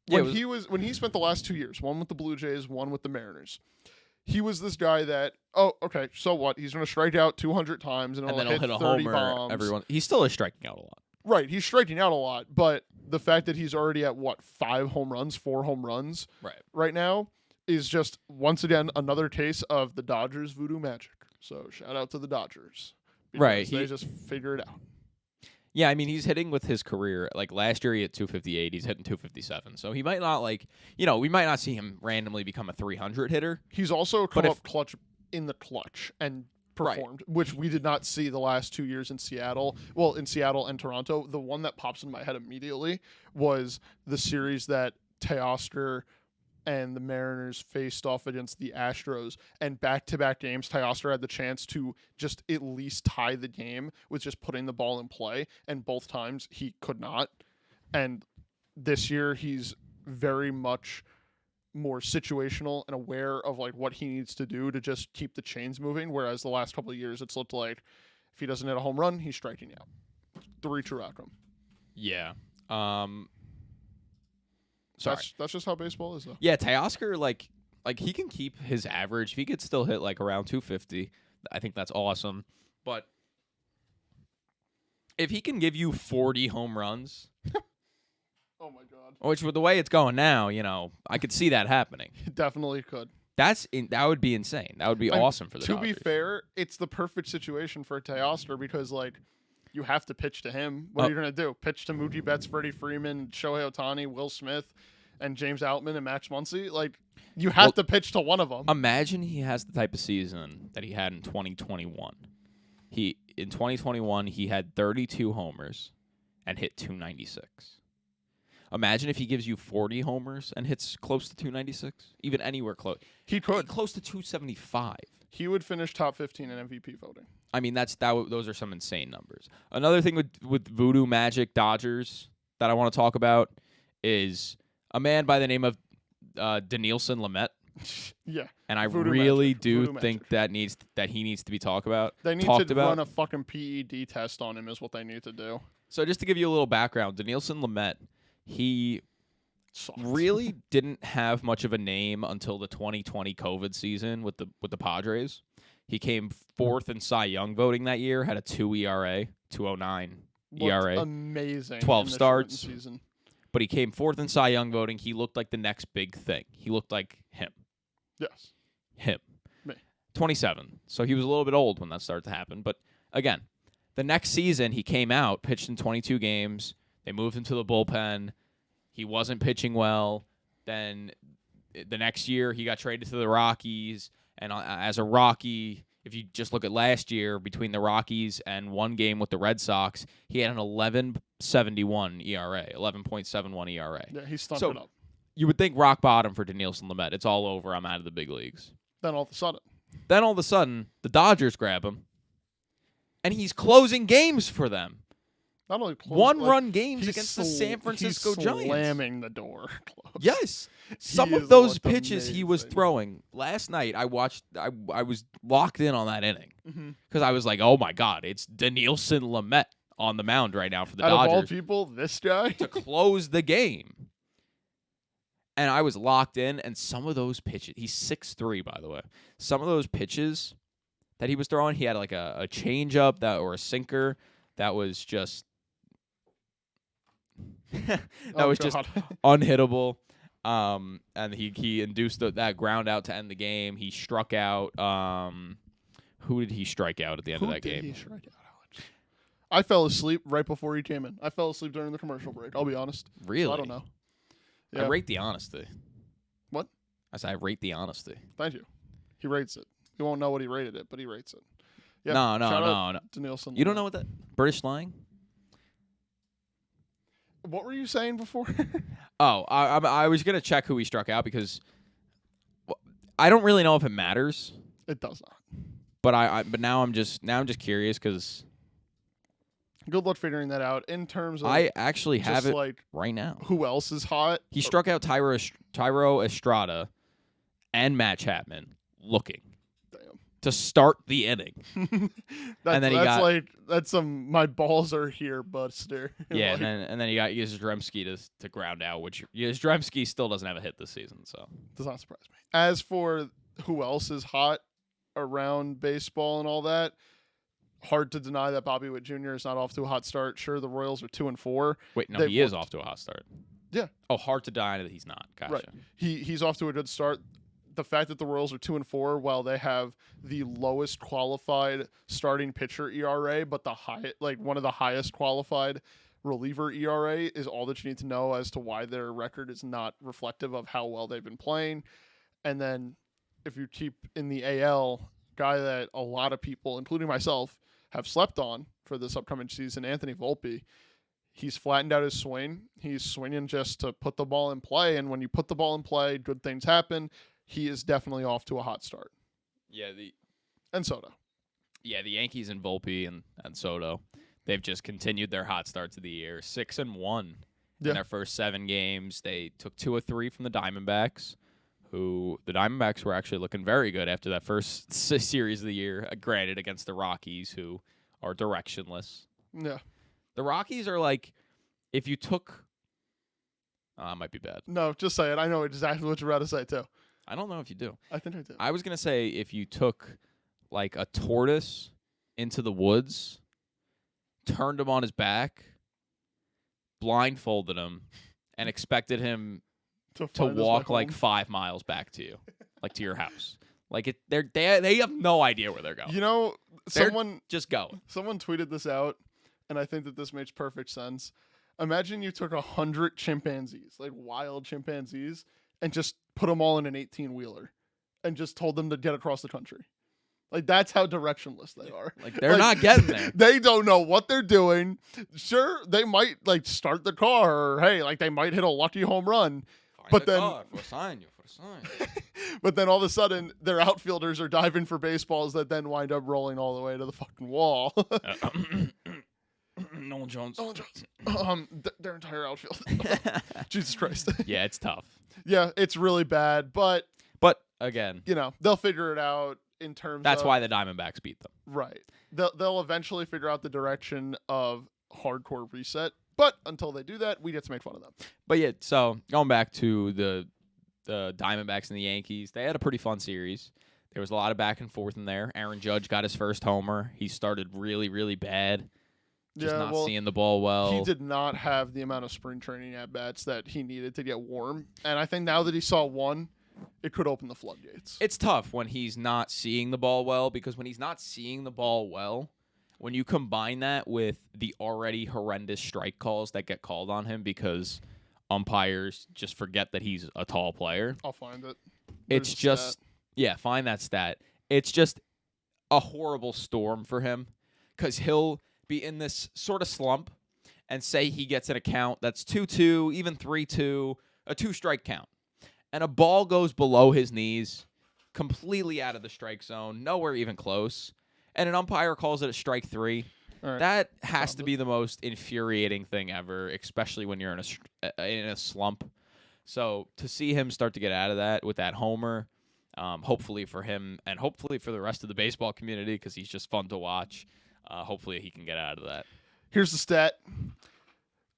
when he spent the last 2 years, one with the Blue Jays, one with the Mariners, he was this guy that, so what? He's going to strike out 200 times and And then he'll he'll hit hit a 30 homer. bombs. He still is striking out a lot. Right, he's striking out a lot, but the fact that he's already at 4 home runs right now is just once again another case of the Dodgers voodoo magic. So shout out to the Dodgers. Because they just figure it out. Yeah, I mean, he's hitting with his career. Like last year, he hit 258. He's hitting 257. So he might not we might not see him randomly become a 300 hitter. He's also come up clutch in the clutch and performed, which we did not see the last 2 years in Seattle. Well, in Seattle and Toronto. The one that pops in my head immediately was the series that Teoscar and the Mariners faced off against the Astros, and back-to-back games, Teoscar had the chance to just at least tie the game with just putting the ball in play, and both times he could not. And this year, he's very much more situational and aware of like what he needs to do to just keep the chains moving, whereas the last couple of years, it's looked like if he doesn't hit a home run, he's striking out. The true outcome. Yeah. Sorry. That's just how baseball is, though. Yeah, Teoscar, like he can keep his average. If he could still hit like around 250, I think that's awesome. But if he can give you 40 home runs, oh my God! Which with the way it's going now, I could see that happening. It definitely could. That would be insane. That would be awesome for the Dodgers. To be fair, it's the perfect situation for Teoscar because you have to pitch to him. What are you going to do? Pitch to Mookie Betts, Freddie Freeman, Shohei Ohtani, Will Smith, and James Outman and Max Muncy? You have to pitch to one of them. Imagine he has the type of season that he had in 2021. In 2021, he had 32 homers and hit 296. Imagine if he gives you 40 homers and hits close to 296, even anywhere close. He could. Close to 275. He would finish top 15 in MVP voting. I mean, those are some insane numbers. Another thing with Voodoo Magic Dodgers that I want to talk about is a man by the name of Dinelson Lamet. Yeah. And I really do think that he needs to be talked about. They need to run a fucking PED test on him is what they need to do. So just to give you a little background, Dinelson Lamet, he really didn't have much of a name until the 2020 COVID season with the Padres. He came fourth in Cy Young voting that year, had a 2 ERA, 2.09 ERA. Amazing. 12 starts. Season. But he came fourth in Cy Young voting. He looked like the next big thing. He looked like him. Yes. Him. Me. 27. So he was a little bit old when that started to happen. But again, the next season he came out, pitched in 22 games. They moved him to the bullpen. He wasn't pitching well. Then the next year he got traded to the Rockies. And as a Rocky, if you just look at last year, between the Rockies and one game with the Red Sox, he had an 11.71 ERA, 11.71 ERA. Yeah, he stumped it up. You would think rock bottom for Dinelson Lamet. It's all over. I'm out of the big leagues. Then all of a sudden, the Dodgers grab him, and he's closing games for them. Not only one-run games against the San Francisco Giants. Slamming the door close. Yes. Some of those pitches he was throwing. Last night, I was locked in on that inning because I was like, oh, my God, it's Dinelson Lamet on the mound right now for the Dodgers. Out of all people, this guy? To close the game. And I was locked in, and some of those pitches, he's 6'3", by the way. Some of those pitches that he was throwing, he had like a changeup or a sinker that was just just unhittable. And he induced that ground out to end the game. He struck out. Who did he strike out at the end of that game? Who did he strike out, Alex? I fell asleep right before he came in. I fell asleep during the commercial break. I'll be honest. Really? So I don't know. Yeah. I rate the honesty. What? I said I rate the honesty. Thank you. He rates it. You won't know what he rated it, but he rates it. Yep. No. Dinelson You don't know what that British slang? What were you saying before? I was gonna check who he struck out because I don't really know if it matters. It does not. But now I'm just curious because good luck figuring that out. In terms of I actually have it right now. Who else is hot? He struck out Tyro Estrada and Matt Chapman looking. Damn. To start the inning. That's some my balls are here, Buster. Yeah, and then you got Yastrzemski to ground out, which Yastrzemski still doesn't have a hit this season, so does not surprise me. As for who else is hot around baseball and all that, hard to deny that Bobby Witt Jr. is not off to a hot start. Sure, the Royals are 2-4. Wait, no, They've he is looked- off to a hot start. Yeah. Oh, hard to deny that he's not. Gotcha. Right. He's off to a good start. The fact that the Royals are 2-4, while they have the lowest qualified starting pitcher ERA, but one of the highest qualified reliever ERA, is all that you need to know as to why their record is not reflective of how well they've been playing. And then if you keep in the AL, guy that a lot of people, including myself, have slept on for this upcoming season, Anthony Volpe. He's flattened out his swing. He's swinging just to put the ball in play, and when you put the ball in play, good things happen. He is definitely off to a hot start. Yeah, And Soto. Yeah, the Yankees and Volpe and Soto, they've just continued their hot start to the year. 6-1 Yeah. in their first 7 games. They took 2 of 3 from the Diamondbacks, who the Diamondbacks were actually looking very good after that first series of the year, granted against the Rockies, who are directionless. Yeah. The Rockies are like, if you took... it might be bad. No, just say it. I know exactly what you're about to say, too. I don't know if you do. I think I do. I was going to say if you took like a tortoise into the woods, turned him on his back, blindfolded him, and expected him to find his way walk like home. 5 miles back to you, like to your house. Like they have no idea where they're going. You know, They're someone just going. tweeted this out, and I think that this makes perfect sense. Imagine you took 100 chimpanzees, like wild chimpanzees, and just put them all in an 18-wheeler and just told them to get across the country. Like, that's how directionless they are. Like they're not getting there. They don't know what they're doing. Sure, they might like start the car, or hey, like they might hit a lucky home run. But then- for a sign. But then all of a sudden, their outfielders are diving for baseballs that then wind up rolling all the way to the fucking wall. Nolan Jones. Their entire outfield. Jesus Christ. Yeah, it's tough. Yeah, it's really bad, but Again, they'll figure it out in terms. that's of, why the Diamondbacks beat them. Right. They'll eventually figure out the direction of hardcore reset. But until they do that, we get to make fun of them. But yeah, so going back to the Diamondbacks and the Yankees, they had a pretty fun series. There was a lot of back and forth in there. Aaron Judge got his first homer. He started really, really bad. Just seeing the ball well. He did not have the amount of spring training at bats that he needed to get warm. And I think now that he saw one, it could open the floodgates. It's tough when he's not seeing the ball well, because when he's not seeing the ball well, when you combine that with the already horrendous strike calls that get called on him because umpires just forget that he's a tall player. I'll find it. It's There's a just, stat. yeah, find that stat. It's just a horrible storm for him, because he'll be in this sort of slump and say he gets an account that's 2-2, even 3-2, a 2-strike count. And a ball goes below his knees, completely out of the strike zone, nowhere even close. And an umpire calls it a strike 3. All right. That has to be the most infuriating thing ever, especially when you're in a slump. So to see him start to get out of that with that homer, hopefully for him and hopefully for the rest of the baseball community, because he's just fun to watch. Hopefully he can get out of that. Here's the stat.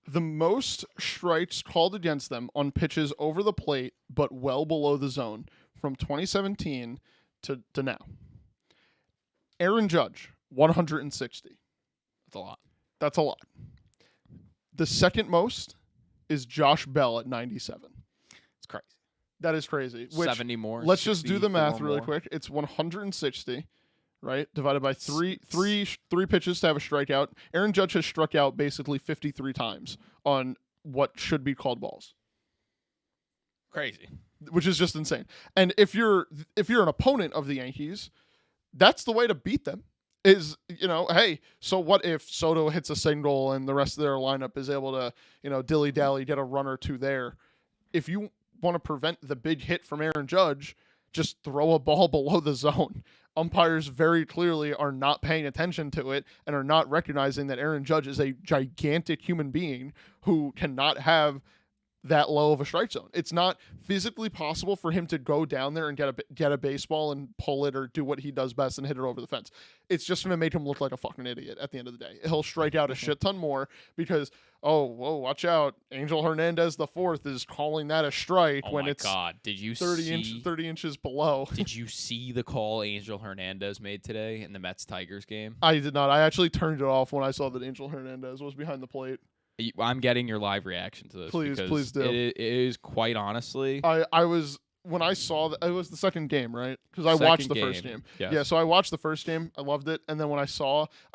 The most strikes called against them on pitches over the plate but well below the zone from 2017 to now. Aaron Judge, 160. That's a lot. That's a lot. The second most is Josh Bell at 97. It's crazy. That is crazy. Which, 70 more. let's just do the 64 math really more. quick. It's 160, right? Divided by three pitches to have a strikeout. Aaron Judge has struck out basically 53 times on what should be called balls, Crazy. which is just insane. And if you're an opponent of the Yankees, that's the way to beat them. Is, hey, so what if Soto hits a single and the rest of their lineup is able to, dilly-dally, get a run or two there? If you want to prevent the big hit from Aaron Judge, just throw a ball below the zone. Umpires very clearly are not paying attention to it and are not recognizing that Aaron Judge is a gigantic human being who cannot have that low of a strike zone. It's not physically possible for him to go down there and get a baseball and pull it or do what he does best and hit it over the fence. It's just going to make him look like a fucking idiot at the end of the day. He'll strike out a shit ton more because, whoa, watch out. Angel Hernandez the fourth is calling that a strike when it's Did you 30 inches below. Did you see the call Angel Hernandez made today in the Mets-Tigers game? I did not. I actually turned it off when I saw that Angel Hernandez was behind the plate. I'm getting your live reaction to this. Please do. It is quite honestly. I was when I saw that it was the second game, right? Because I watched the first game. Yes. Yeah, so I watched the first game. I loved it, and then when I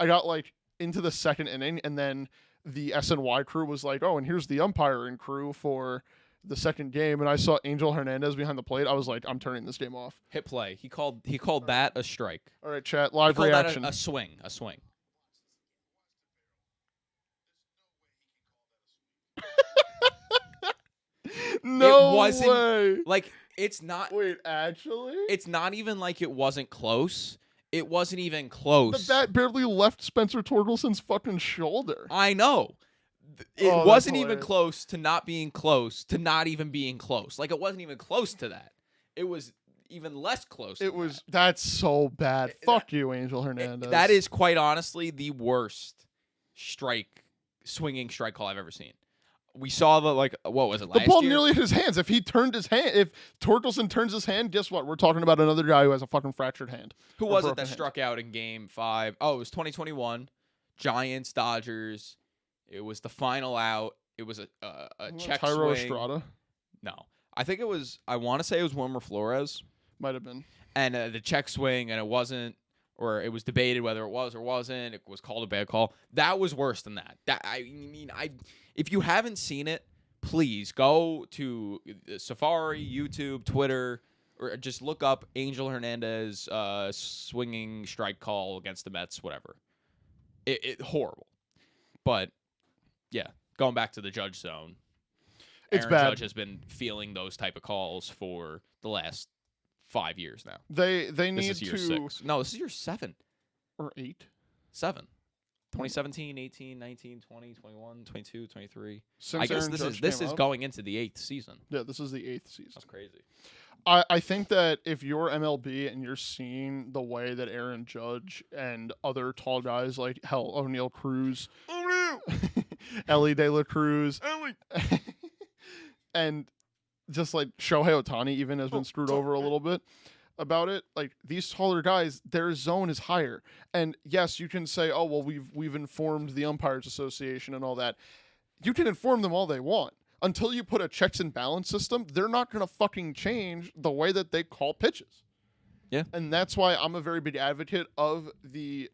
got like into the second inning, and then the SNY crew was like, "Oh, and here's the umpiring crew for the second game," and I saw Angel Hernandez behind the plate. I was like, "I'm turning this game off." Hit play. He called that a strike. All right, chat. Live He called reaction. That a swing. A swing. No it wasn't, way. Like, it's not. Wait, actually? It's not even like it wasn't close. It wasn't even close. The bat barely left Spencer Torkelson's fucking shoulder. I know. It Oh, wasn't that's even hilarious. close to not being close to not even being close. Like, it wasn't even close to that. It was even less close. It was. That's so bad. Fuck you, Angel Hernandez. That is quite honestly the worst swinging strike call I've ever seen. We saw what was it, last the ball year? nearly hit his hands. If Torkelson turns his hand, guess what? We're talking about another guy who has a fucking fractured hand. Who Or was it broken that hand. struck out in Game 5? Oh, it was 2021. Dodgers. It was the final out. It was a check Tyro swing. Estrada? No. I think it was, I want to say it was Wilmer Flores. Might have been. And the check swing, and it wasn't, or it was debated whether it was or wasn't. It was called a bad call. That was worse than that. If you haven't seen it, please go to Safari, YouTube, Twitter, or just look up Angel Hernandez swinging strike call against the Mets, whatever. It horrible. But, yeah, going back to the Judge zone. It's Aaron bad. Judge has been feeling those type of calls for the last 5 years now. They need This is year to 6. No, this is year 7. or 8. 7. 2017, 18, 19, 20, 21, 22, 23. Since I guess Aaron this Judge is came up. going into the 8th season. Yeah, this is the 8th season. That's crazy. I think that if you're MLB and you're seeing the way that Aaron Judge and other tall guys like O'Neal Cruz, Ellie De La Cruz, and just like Shohei Ohtani even has been screwed over a little bit about it. Like these taller guys, their zone is higher. And yes, you can say, "Oh, well, we've informed the Umpires Association and all that." You can inform them all they want. Until you put a checks and balance system, they're not going to fucking change the way that they call pitches. Yeah. And that's why I'm a very big advocate of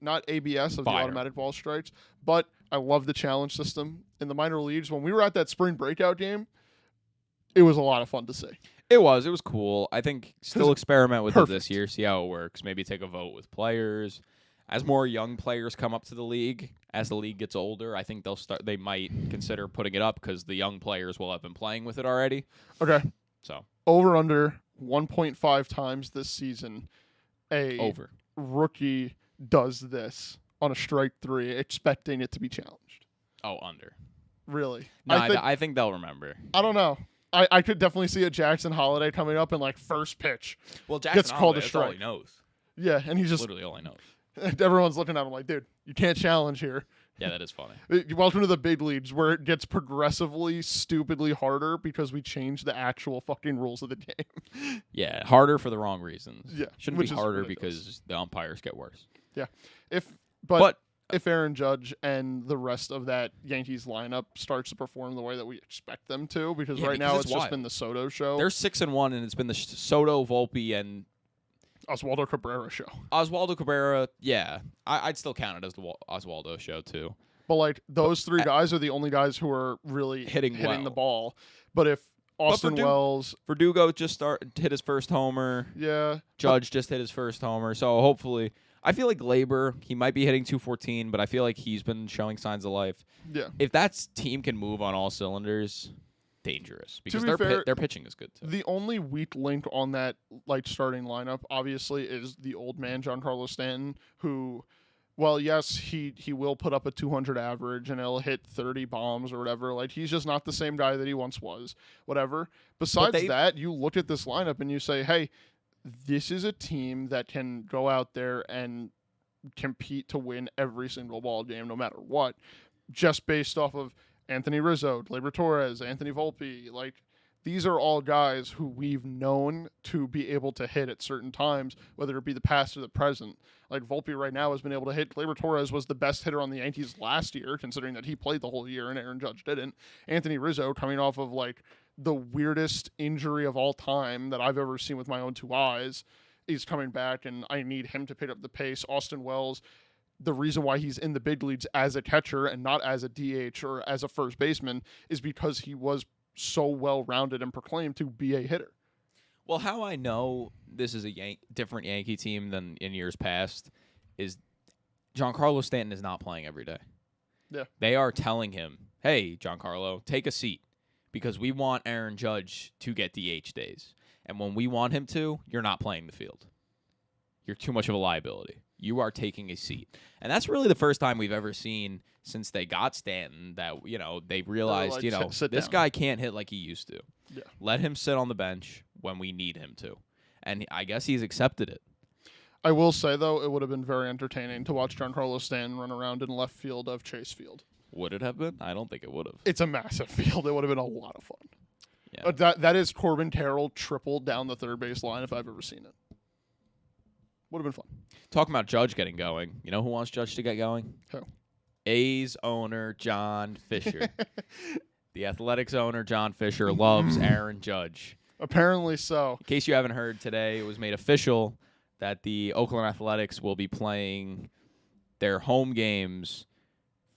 not ABS, of the automatic ball strikes, but I love the challenge system in the minor leagues. When we were at that spring breakout game, it was a lot of fun to see. It was cool. I think still experiment with it this perfect. year, see how it works. Maybe take a vote with players. As more young players come up to the league, as the league gets older, I think they might consider putting it up because the young players will have been playing with it already. Okay. So Over under 1.5 times this season, over. rookie does this on a strike 3, expecting it to be challenged. Oh, under. Really? No, I think they'll remember. I don't know. I could definitely see a Jackson Holiday coming up and like first pitch. Well, Jackson Gets called a Holiday, that's all strike. he knows. Yeah, and he's just Literally all he knows. everyone's looking at him like, dude, you can't challenge here. Yeah, that is funny. Welcome to the big leagues where it gets progressively, stupidly harder because we changed the actual fucking rules of the game. Yeah, harder for the wrong reasons. Yeah, Shouldn't which be is harder ridiculous. because the umpires get worse. Yeah. But If Aaron Judge and the rest of that Yankees lineup starts to perform the way that we expect them to, because Yeah, right because now it's it's just wild. been the Soto show. they're 6-1, and it's been the Soto, Volpe, and Oswaldo Cabrera show. Oswaldo Cabrera. Yeah, I'd still count it as the Oswaldo show too. But like those three guys are the only guys who are really Hitting well. the ball. But if Austin Wells, Verdugo just hit his first homer. yeah, Judge just hit his first homer. So hopefully, I feel like Glaber, he might be hitting 214, but I feel like he's been showing signs of life. yeah. If that team can move on all cylinders, dangerous because be fair, their pitching is good too. The only weak link on that like starting lineup, obviously, is the old man Giancarlo Stanton, who well, yes, he will put up a 200 average and he'll hit 30 bombs or whatever. Like, he's just not the same guy that he once was, whatever. Besides that, you look at this lineup and you say, hey, this is a team that can go out there and compete to win every single ball game no matter what, just based off of Anthony Rizzo, Gleyber Torres, Anthony Volpe. Like, these are all guys who we've known to be able to hit at certain times, whether it be the past or the present. Like, Volpe right now has been able to hit. Gleyber Torres was the best hitter on the Yankees last year, considering that he played the whole year and Aaron Judge didn't. Anthony Rizzo, coming off of, like, the weirdest injury of all time that I've ever seen with my own two eyes, is coming back, and I need him to pick up the pace. Austin Wells, the reason why he's in the big leagues as a catcher and not as a DH or as a first baseman is because he was so well-rounded and proclaimed to be a hitter. Well, how I know this is a different Yankee team than in years past is Giancarlo Stanton is not playing every day. Yeah. They are telling him, hey, Giancarlo, take a seat because we want Aaron Judge to get DH days. And when we want him to, you're not playing the field. You're too much of a liability. You are taking a seat. And that's really the first time we've ever seen since they got Stanton that, they realized, this guy can't hit like he used to. Yeah. Let him sit on the bench when we need him to. And I guess he's accepted it. I will say, though, it would have been very entertaining to watch Giancarlo Stanton run around in left field of Chase Field. Would it have been? I don't think it would have. It's a massive field. It would have been a lot of fun. Yeah. But that is Corbin Carroll triple down the third base line if I've ever seen it. Would have been fun. Talking about Judge getting going, you know who wants Judge to get going? Who? A's owner John Fisher. The Athletics owner John Fisher loves Aaron Judge. Apparently so. In case you haven't heard today, it was made official that the Oakland Athletics will be playing their home games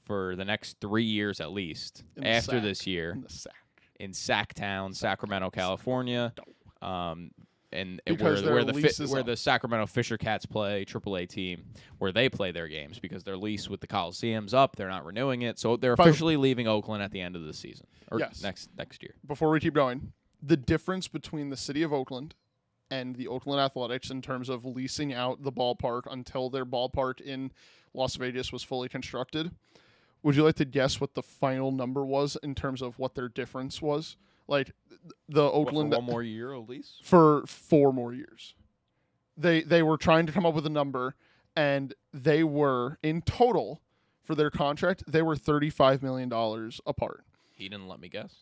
for the next 3 years at least after this year in Sacktown, Sacramento, California. And where the Sacramento Fisher Cats play, AAA team, where they play their games because their lease with the Coliseum's up. They're not renewing it. So they're officially leaving Oakland at the end of the season. Or next year. Before we keep going, the difference between the city of Oakland and the Oakland Athletics in terms of leasing out the ballpark until their ballpark in Las Vegas was fully constructed, would you like to guess what the final number was in terms of what their difference was? Like the Oakland for 1 more year at least? For 4 more years. They were trying to come up with a number, and they were in total for their contract, they were $35 million apart. He didn't let me guess.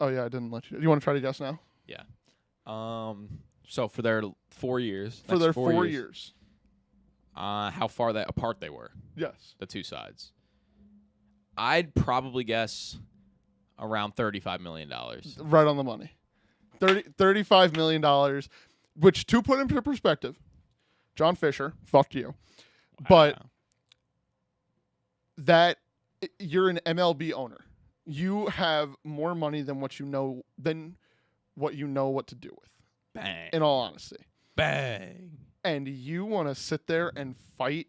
Oh yeah, I didn't let you. You want to try to guess now? Yeah. So for their 4 years. For their 4 years. How far apart they were? Yes. The two sides. I'd probably guess around $35 million. Right on the money. $35 million, which, to put into perspective, John Fisher, fuck you. Wow. But that you're an MLB owner. You have more money than what you know what to do with. Bang. In all honesty. Bang. And you want to sit there and fight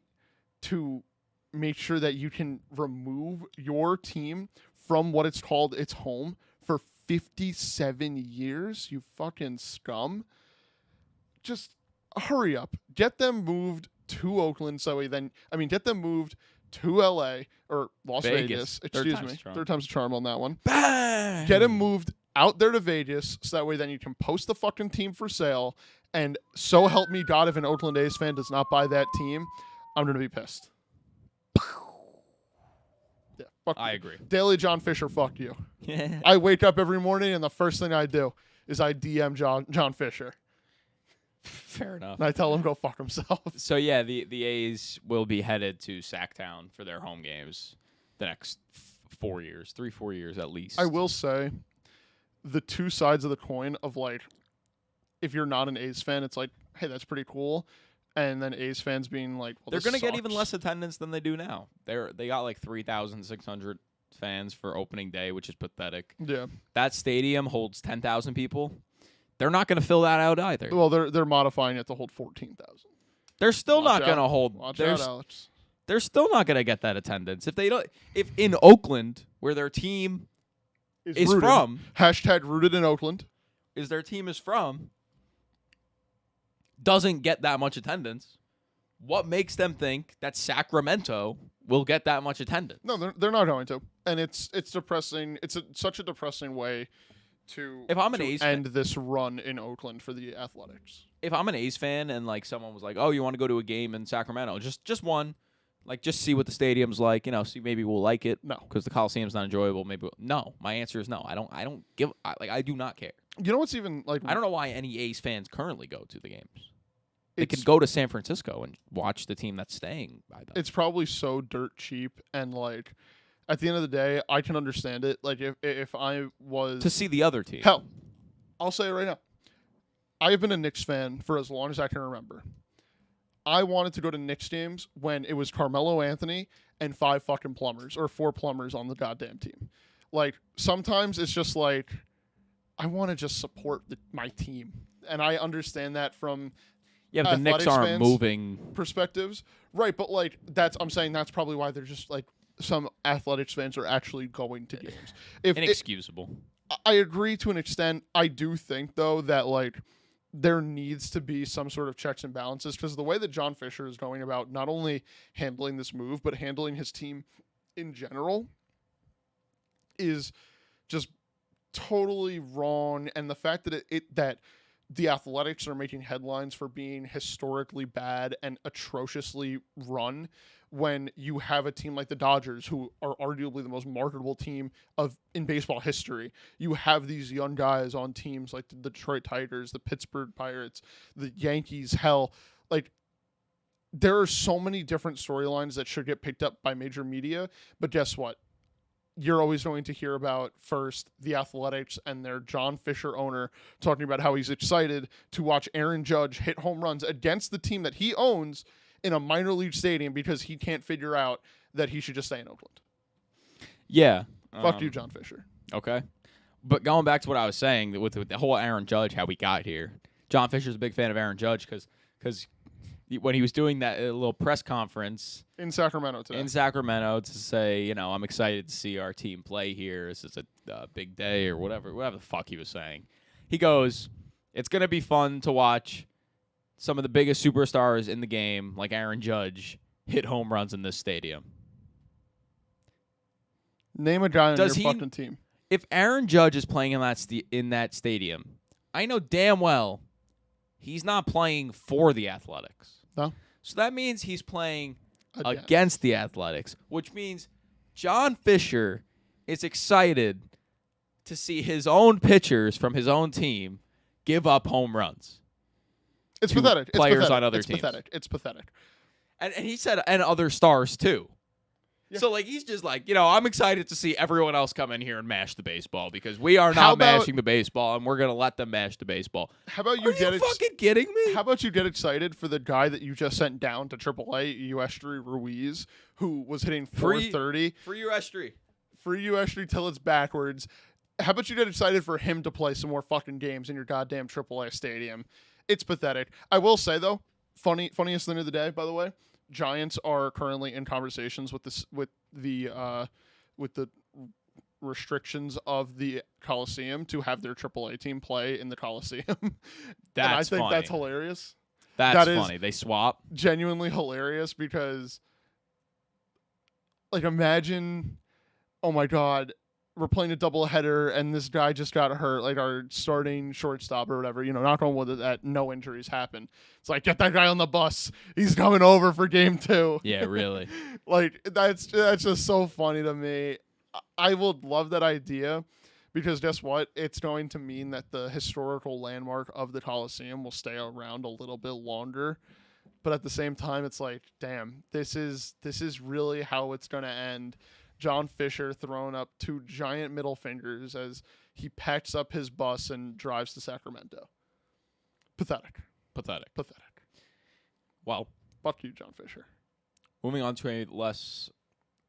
to make sure that you can remove your team from what it's called its home for 57 years, you fucking scum. Just hurry up. Get them moved to Oakland get them moved to LA or Las Vegas. Excuse me. Third time's a charm on that one. Bang! Get them moved out there to Vegas so that way then you can post the fucking team for sale, and so help me God, if an Oakland A's fan does not buy that team, I'm going to be pissed. Yeah, I agree. Daily John Fisher, fuck you. Yeah. I wake up every morning and the first thing I do is I DM John Fisher. Fair enough. And I tell him go fuck himself. So yeah, the A's will be headed to Sacktown for their home games the next 4 years, 3-4 years at least. I will say the two sides of the coin of, like, if you're not an A's fan, it's like, hey, that's pretty cool. And then A's fans being like, well, they're going to get even less attendance than they do now. They got like 3,600 fans for opening day, which is pathetic. Yeah. That stadium holds 10,000 people. They're not going to fill that out either. Well, they're modifying it to hold 14,000. They're still not going to hold. Watch out, Alex. They're still not going to get that attendance if they don't. If in Oakland, where their team is from, #rooted in Oakland, is their team is from, doesn't get that much attendance, What makes them think that Sacramento will get that much attendance? No, they're not going to, and it's depressing. It's such a depressing way to If I'm an to A's end this run in Oakland for the Athletics. If I'm an A's fan and like someone was like, "Oh, you want to go to a game in Sacramento?" Just one, like just see what the stadium's like. See maybe we'll like it. No, because the Coliseum's not enjoyable. Maybe no. My answer is no. I don't give. I do not care. You know what's even like? I don't know why any A's fans currently go to the games. They can It's- go to San Francisco and watch the team that's staying by them. It's probably so dirt cheap, and like at the end of the day, I can understand it. Like if I was to see the other team. hell, I'll say it right now. I have been a Knicks fan for as long as I can remember. I wanted to go to Knicks games when it was Carmelo Anthony and 5 fucking plumbers or 4 plumbers on the goddamn team. Like sometimes it's just like I want to just support my team, and I understand that from Yeah, but the Knicks Athletics aren't fans' moving. perspectives, right? But like I'm saying that's probably why they're just like some Athletics fans are actually going to games. Inexcusable. I agree to an extent. I do think though that like there needs to be some sort of checks and balances because the way that John Fisher is going about not only handling this move but handling his team in general is just totally wrong. And the fact that that the Athletics are making headlines for being historically bad and atrociously run when you have a team like the Dodgers, who are arguably the most marketable team in baseball history. You have these young guys on teams like the Detroit Tigers, the Pittsburgh Pirates, the Yankees, hell. Like, there are so many different storylines that should get picked up by major media, but guess what? You're always going to hear about first the Athletics and their John Fisher owner talking about how he's excited to watch Aaron Judge hit home runs against the team that he owns in a minor league stadium because he can't figure out that he should just stay in Oakland. Yeah. Fuck you, John Fisher. Okay. But going back to what I was saying with the whole Aaron Judge, how we got here, John Fisher's a big fan of Aaron Judge because when he was doing that little press conference In Sacramento today. to say, I'm excited to see our team play here. This is a big day or whatever the fuck he was saying. He goes, it's going to be fun to watch some of the biggest superstars in the game, like Aaron Judge, hit home runs in this stadium. Name a guy on your fucking team. If Aaron Judge is playing in that stadium, I know damn well he's not playing for the Athletics. No. So that means he's playing against the Athletics, which means John Fisher is excited to see his own pitchers from his own team give up home runs. It's pathetic. Players on other teams. teams. Pathetic. It's pathetic. And he said, and other stars too. Yeah. So, he's just like, I'm excited to see everyone else come in here and mash the baseball because we are not mashing the baseball, and we're going to let them mash the baseball. How about you fucking kidding me? How about you get excited for the guy that you just sent down to AAA, Uestri Ruiz, who was hitting 430? Free Uestri. Free Uestri till it's backwards. How about you get excited for him to play some more fucking games in your goddamn AAA stadium? It's pathetic. I will say, though, funniest thing of the day, by the way, Giants are currently in conversations with the restrictions of the Coliseum to have their AAA team play in the Coliseum. I think funny. that's hilarious. That's funny. They swap. Genuinely hilarious because, imagine, oh my God, we're playing a doubleheader and this guy just got hurt, our starting shortstop or whatever, knock on wood that no injuries happen. It's like, get that guy on the bus. He's coming over for game 2. Yeah, really. That's just so funny to me. I would love that idea because guess what? It's going to mean that the historical landmark of the Coliseum will stay around a little bit longer. But at the same time, it's like, damn, this is really how it's going to end. John Fisher throwing up 2 giant middle fingers as he packs up his bus and drives to Sacramento. Pathetic. Well, fuck you, John Fisher. Moving on to a less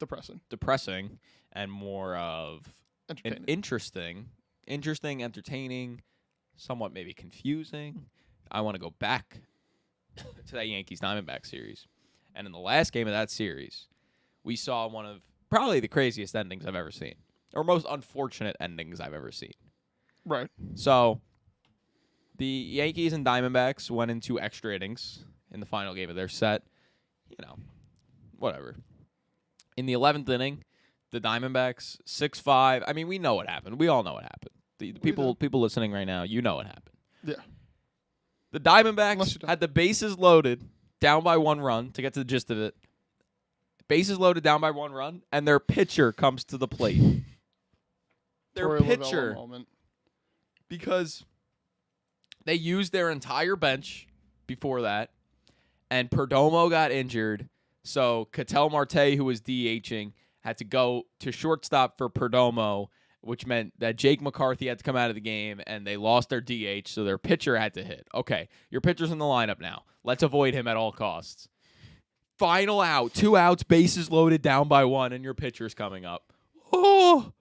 depressing and more of an interesting, entertaining, somewhat maybe confusing. I want to go back to that Yankees Diamondback series. And in the last game of that series, we saw one of probably the craziest endings I've ever seen, or most unfortunate endings I've ever seen. Right. So, the Yankees and Diamondbacks went into extra innings in the final game of their set. whatever. In the 11th inning, the Diamondbacks 6-5. I mean, we know what happened. We all know what happened. The people listening right now, you know what happened. Yeah. The Diamondbacks had the bases loaded, down by 1 run, to get to the gist of it. Bases loaded, down by 1 run, and their pitcher comes to the plate. Their pitcher, moment. Because they used their entire bench before that, and Perdomo got injured, so Ketel Marte, who was DHing, had to go to shortstop for Perdomo, which meant that Jake McCarthy had to come out of the game, and they lost their DH, so their pitcher had to hit. Okay, your pitcher's in the lineup now. Let's avoid him at all costs. Final out, 2 outs, bases loaded, down by 1, and your pitcher's coming up. Oh,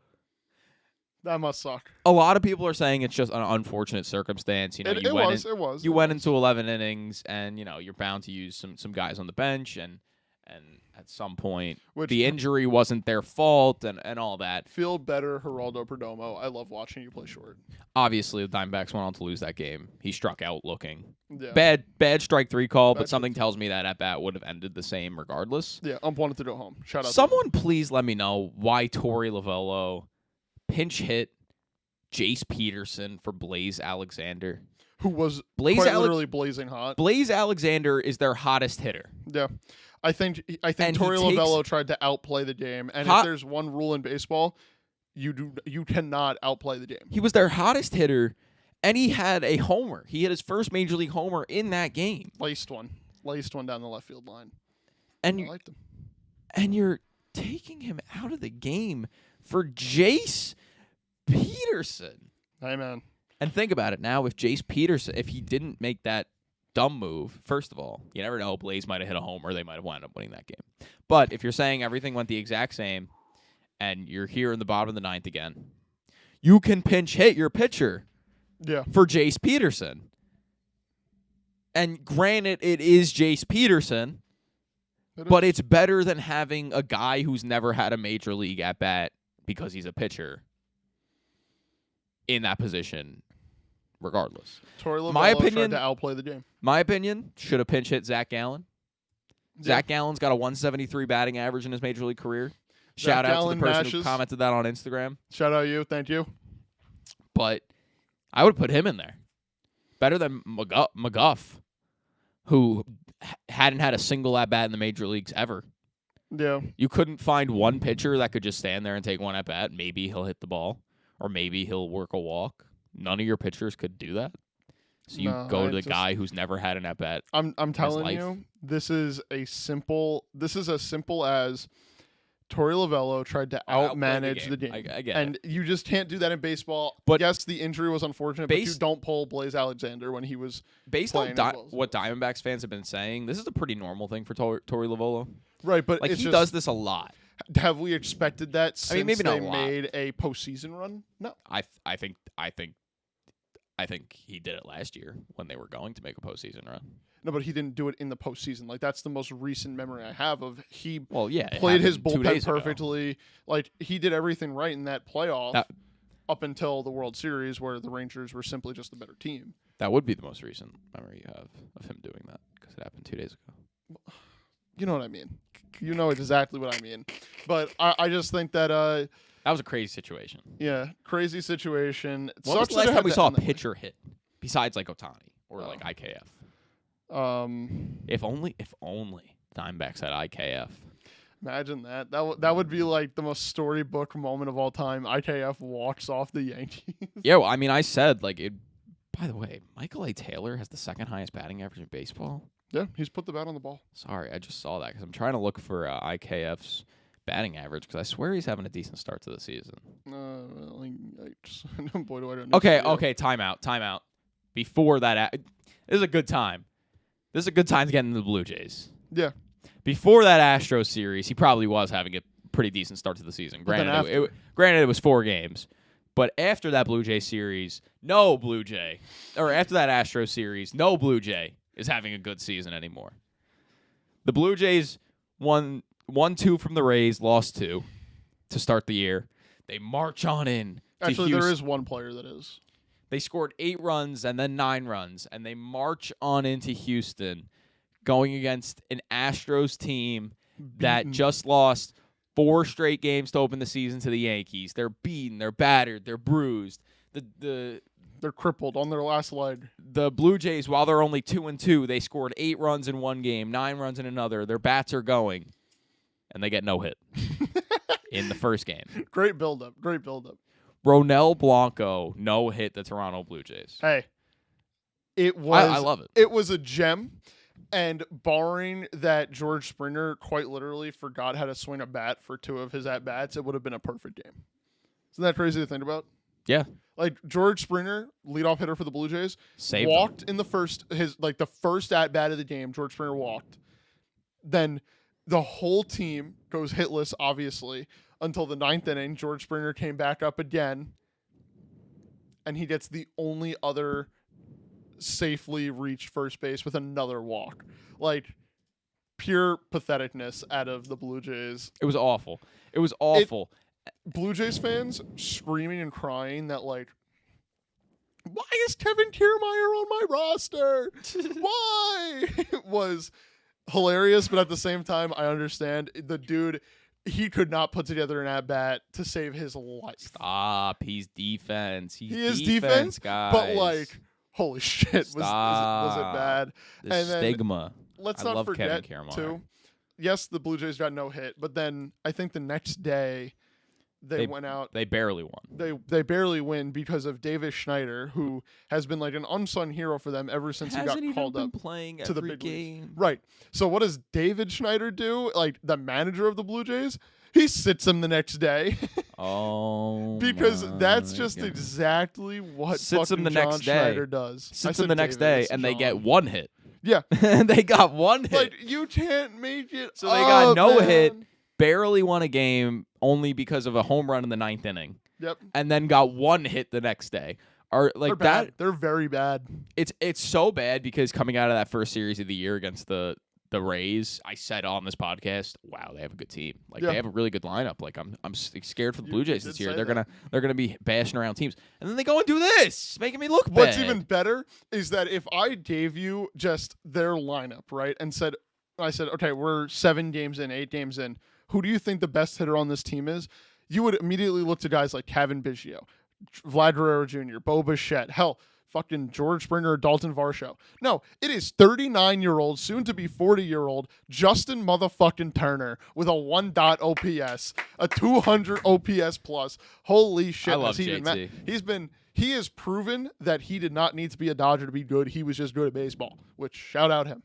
that must suck. A lot of people are saying it's just an unfortunate circumstance. It was. You went into 11 innings, and you're bound to use some guys on the bench, and at some point, the injury wasn't their fault, and all that. Feel better, Geraldo Perdomo. I love watching you play short. Obviously, the Diamondbacks went on to lose that game. He struck out looking. Yeah. Bad strike 3 call, but something tells me that at-bat would have ended the same regardless. Yeah, ump wanted to go home. Shout out. Someone please let me know why Torey Lovullo pinch hit Jace Peterson for Blaze Alexander. Who was literally blazing hot. Blaze Alexander is their hottest hitter. Yeah. I think Torey Lovullo tried to outplay the game, and if there's one rule in baseball, you cannot outplay the game. He was their hottest hitter, and he had a homer. He hit his first major league homer in that game. Laced one down the left field line. And I liked him. And you're taking him out of the game for Jace Peterson. Hey man. And think about it now. If Jace Peterson, if he didn't make that dumb move, first of all, you never know. Blaze might have hit a homer. They might have wound up winning that game. But if you're saying everything went the exact same, and you're here in the bottom of the 9th again, you can pinch hit your pitcher for Jace Peterson. And granted, it is Jace Peterson, but it's better than having a guy who's never had a major league at-bat because he's a pitcher in that position regardless. Torey Lovullo tried to outplay the game. My opinion, should have pinch hit Zach Gallen. Zach Gallen's got a 173 batting average in his major league career. Shout out to the person who commented that on Instagram. Shout out you. Thank you. But I would put him in there. Better than McGuff, who hadn't had a single at-bat in the major leagues ever. Yeah. You couldn't find one pitcher that could just stand there and take one at-bat. Maybe he'll hit the ball, or maybe he'll work a walk. None of your pitchers could do that. So you go to the guy who's never had an at-bat. I'm telling you, this is as simple as Torey Lovullo tried to outmanage the game. I get and it. You just can't do that in baseball. But yes, the injury was unfortunate, but you don't pull Blaze Alexander when he was based on what Diamondbacks fans have been saying. This is a pretty normal thing for Torey Lovullo. Right, but he does this a lot. Have we expected that since maybe they not made a postseason run? No. I think he did it last year when they were going to make a postseason run. No, but he didn't do it in the postseason. Like, that's the most recent memory I have of he played his bullpen perfectly. Like, he did everything right in that playoff up until the World Series where the Rangers were simply just the better team. That would be the most recent memory you have of him doing that because it happened 2 days ago. You know what I mean. You know exactly what I mean. But I just think that that was a crazy situation. Yeah, crazy situation. When was the last time we saw a pitcher hit besides like Ohtani or like IKF? If only Diamondbacks had IKF. Imagine that. That would be like the most storybook moment of all time. IKF walks off the Yankees. Yeah, well, I mean, I said like it. By the way, Michael A. Taylor has the second highest batting average in baseball. Yeah, he's put the bat on the ball. Sorry, I just saw that because I'm trying to look for IKF's batting average because I swear he's having a decent start to the season. Boy, do I don't know. Okay, timeout. Before that, this is a good time. This is a good time to get into the Blue Jays. Yeah. Before that Astros series, he probably was having a pretty decent start to the season. Granted, it was 4 games. But after that Blue Jay series, no Blue Jay. Or after that Astros series, no Blue Jay is having a good season anymore. The Blue Jays won 1-2 from the Rays, lost 2 to start the year. They march on in. Actually, there is one player that is. They scored 8 runs and then 9 runs, and they march on into Houston, going against an Astros team that Beaten. just lost 4 straight games to open the season to the Yankees. They're beaten, they're battered, they're bruised. They're crippled on their last leg. The Blue Jays, while they're only 2-2, they scored 8 runs in one game, 9 runs in another. Their bats are going, and they get no hit in the first game. Great buildup. Ronel Blanco no hit the Toronto Blue Jays. Hey, it was. I love it. It was a gem, and barring that George Springer quite literally forgot how to swing a bat for 2 of his at bats, it would have been a perfect game. Isn't that crazy to think about? Yeah. Like George Springer, leadoff hitter for the Blue Jays, Saved walked them. in the first the first at bat of the game. George Springer walked. Then the whole team goes hitless, obviously, until the 9th inning. George Springer came back up again, and he gets the only other safely reached first base with another walk. Like pure patheticness out of the Blue Jays. It was awful. It was awful. Blue Jays fans screaming and crying that, like, why is Kevin Kiermaier on my roster? Why? It was hilarious, but at the same time, I understand the dude, he could not put together an at-bat to save his life. Stop. He's defense. He is defense, guys. but, like, holy shit, was it bad? The And then stigma. Let's I not love forget, Kevin Kiermaier. too, yes, the Blue Jays got no hit, but then I think the next day they went out. They barely won. They barely win because of Davis Schneider, who has been like an unsung hero for them ever since he got called up playing to the every big leagues. game. Right. So what does David Schneider do? Like the manager of the Blue Jays, he sits him the next day Oh, because that's my just God. exactly what Sits him fucking the John next day. Schneider does. I Sits said them the next David, day, it's and they John. get 1 hit. Yeah. They got 1 hit. Like you can't make it. So they got up, no man. hit, barely won a game only because of a home run in the 9th inning, Yep. and then got 1 hit the next day. Are like They're that? bad. They're very bad. It's so bad because coming out of that first series of the year against the Rays, I said on this podcast, wow, they have a good team. Like Yeah. they have a really good lineup. Like I'm scared for the You Blue Jays did this year. say They're that. gonna be bashing around teams, and then they go and do this, making me look bad. What's even better is that if I gave you just their lineup, right, and I said, okay, we're 7 games in, 8 games in, who do you think the best hitter on this team is? You would immediately look to guys like Kevin Biggio, Vlad Guerrero Jr., Bo Bichette, hell, fucking George Springer or Dalton Varsho. No, it is 39-year-old, soon to be 40-year-old Justin motherfucking Turner with a 1 OPS, a 200 OPS plus. Holy shit! I love has he JT. He has proven that he did not need to be a Dodger to be good. He was just good at baseball, which shout out him.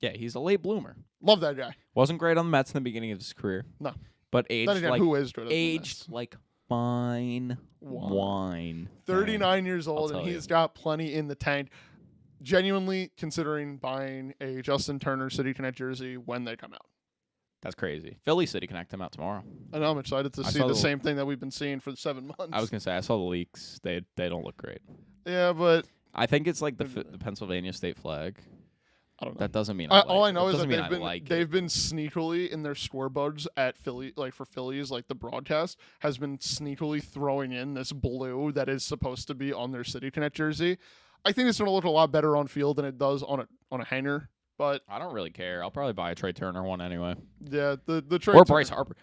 Yeah, he's a late bloomer. Love that guy. Wasn't great on the Mets in the beginning of his career. No. But Then aged again, like who is good at the aged Mets? like fine Wine. wine. 39 years old, I'll and tell he's got plenty in the tank. Genuinely considering buying a Justin Turner City Connect jersey when they come out. That's crazy. Philly City Connect them out tomorrow. I know I'm excited to I see saw the the- same thing that we've been seeing for 7 months. I was gonna say I saw the leaks. They don't look great. Yeah, but I think it's like the Pennsylvania state flag. I don't know. That doesn't mean All I know is that like they've been sneakily in their scoreboards at Philly, like for Phillies, like the broadcast has been sneakily throwing in this blue that is supposed to be on their City Connect jersey. I think it's going to look a lot better on field than it does on a hanger. But I don't really care. I'll probably buy a Trey Turner one anyway. yeah, the trade Or Bryce Harper.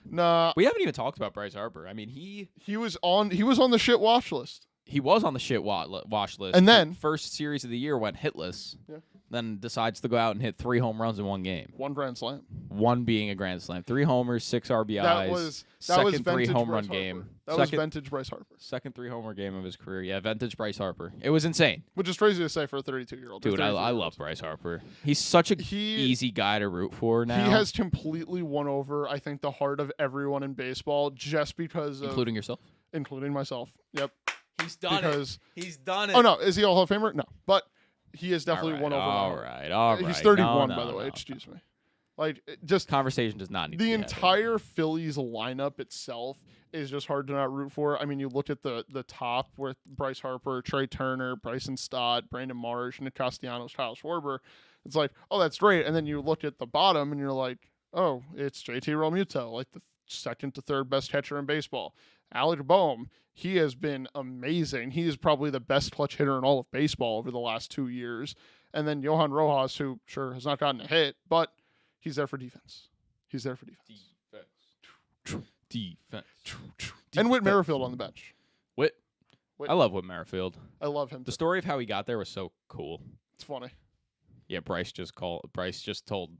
Nah, We haven't even talked about Bryce Harper. I mean, he was on the shit watch list. he was on the shit watch list. And The then- first series of the year went hitless. Yeah. Then decides to go out and hit 3 home runs in one game. 1 grand slam. One being a grand slam. 3 homers, 6 RBIs. That was second vintage 3 home Bryce run Harper. game. That was Second- vintage Bryce Harper, Second 3 homer game of his career. Yeah, vintage Bryce Harper. It was insane. which is crazy to say for a 32-year-old. Dude, I love Bryce Harper. He's such a He- easy guy to root for now. He has completely won over, I think, the heart of everyone in baseball just because of including yourself. including myself. Yep. He's done Because He's done it. oh no, is he a Hall of Famer? No, but he has definitely won over. All right. He's 31, No, by the way. no. Excuse me. Like just Conversation does not need to the be had. entire Phillies lineup itself is just hard to not root for. I mean, you look at the top with Bryce Harper, Trey Turner, Bryson Stott, Brandon Marsh, Nick Castellanos, Kyle Schwarber. It's like, oh, that's great. And then you look at the bottom and you're like, oh, it's JT Realmuto, like the second to third best catcher in baseball. Alec Boehm, he has been amazing. He is probably the best clutch hitter in all of baseball over the last 2 years. And then Johan Rojas, who sure has not gotten a hit, but he's there for defense. He's there for defense. Defense. And Whit Merrifield on the bench. Whit. Whit. I love Whit Merrifield. I love him. The story of how he got there was so cool. It's funny. Yeah, Bryce just told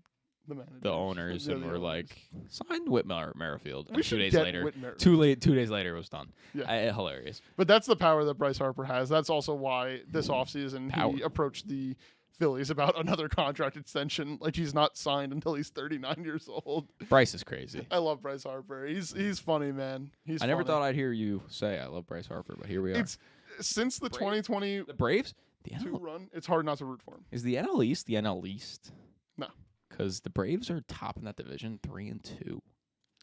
The owners and we're like, sign Whit Merrifield. And We 2 should days get later, Whit Merrifield. 2 days later it was done. Yeah. Hilarious. But that's the power that Bryce Harper has. That's also why this offseason he approached the Phillies about another contract extension. Like he's not signed until he's 39 years old. Bryce is crazy. I love Bryce Harper. He's funny, man. I never thought I'd hear you say I love Bryce Harper, but here we are. It's since the 2020 the Braves, the NL run, it's hard not to root for him. Is the NL East the NL East? No. Because the Braves are top in that division, 3-2.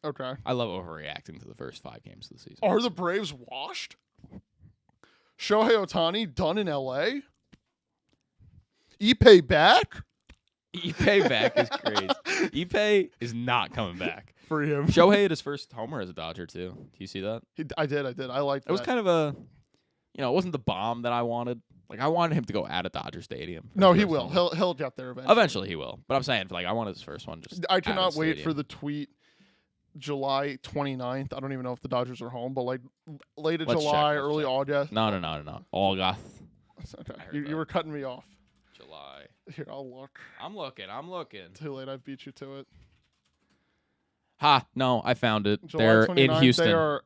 Okay. I love overreacting to the first 5 games of the season. Are the Braves washed? Shohei Ohtani done in LA? Ippei back? Ippei back is crazy. Ippei is not coming back. For him. Shohei had his first homer as a Dodger, too. Do you see that? I did. I liked that. It was kind of a, it wasn't the bomb that I wanted. Like, I wanted him to go at a Dodger Stadium. No, he will. He'll get there eventually. Eventually he will. But I'm saying, I wanted his first one just I cannot wait stadium. for the tweet July 29th. I don't even know if the Dodgers are home, but like late July, early August. No. August. Okay. You were cutting me off. July. Here, I'll look. I'm looking. Too late. I beat you to it. Ha! No, I found it. July They're 29th, in Houston. They're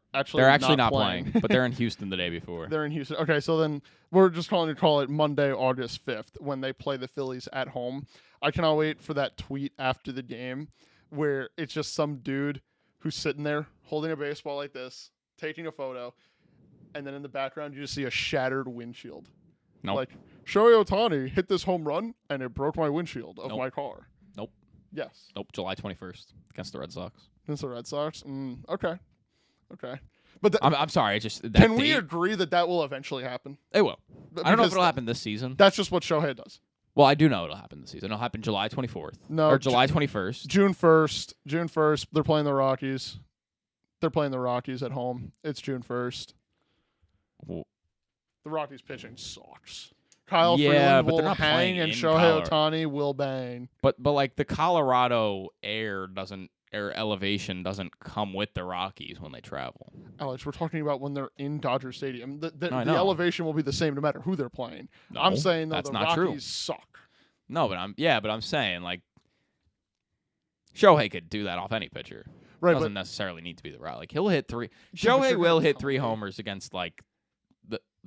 actually not playing, but they're in Houston the day before. They're in Houston. Okay, so then we're just calling it Monday, August 5th, when they play the Phillies at home. I cannot wait for that tweet after the game where it's just some dude who's sitting there holding a baseball like this, taking a photo, and then in the background you just see a shattered windshield. Nope. Like, Shohei Ohtani hit this home run, and it broke my windshield of my car. Nope. Yes. Nope. July 21st against the Red Sox. Against the Red Sox? Okay. But I'm sorry. Can we agree that will eventually happen? It will. I don't know if it'll happen this season. That's just what Shohei does. Well, I do know it'll happen this season. It'll happen July 24th. No. Or July 21st. June 1st. June 1st. They're playing the Rockies. They're playing the Rockies at home. It's June 1st. Well, the Rockies pitching sucks. Kyle yeah, Freeland but will they're not hang, and Shohei Ohtani will bang. But like the Colorado air elevation doesn't come with the Rockies when they travel. Alex, we're talking about when they're in Dodger Stadium. The I know. elevation will be the same no matter who they're playing. No, I'm saying though that's the not Rockies true. suck. No, but I'm saying like Shohei could do that off any pitcher. Right, Doesn't but necessarily need to be the Rock. Like he'll hit 3. Yeah, but Shohei you're will gonna hit be 3 hungry. homers against like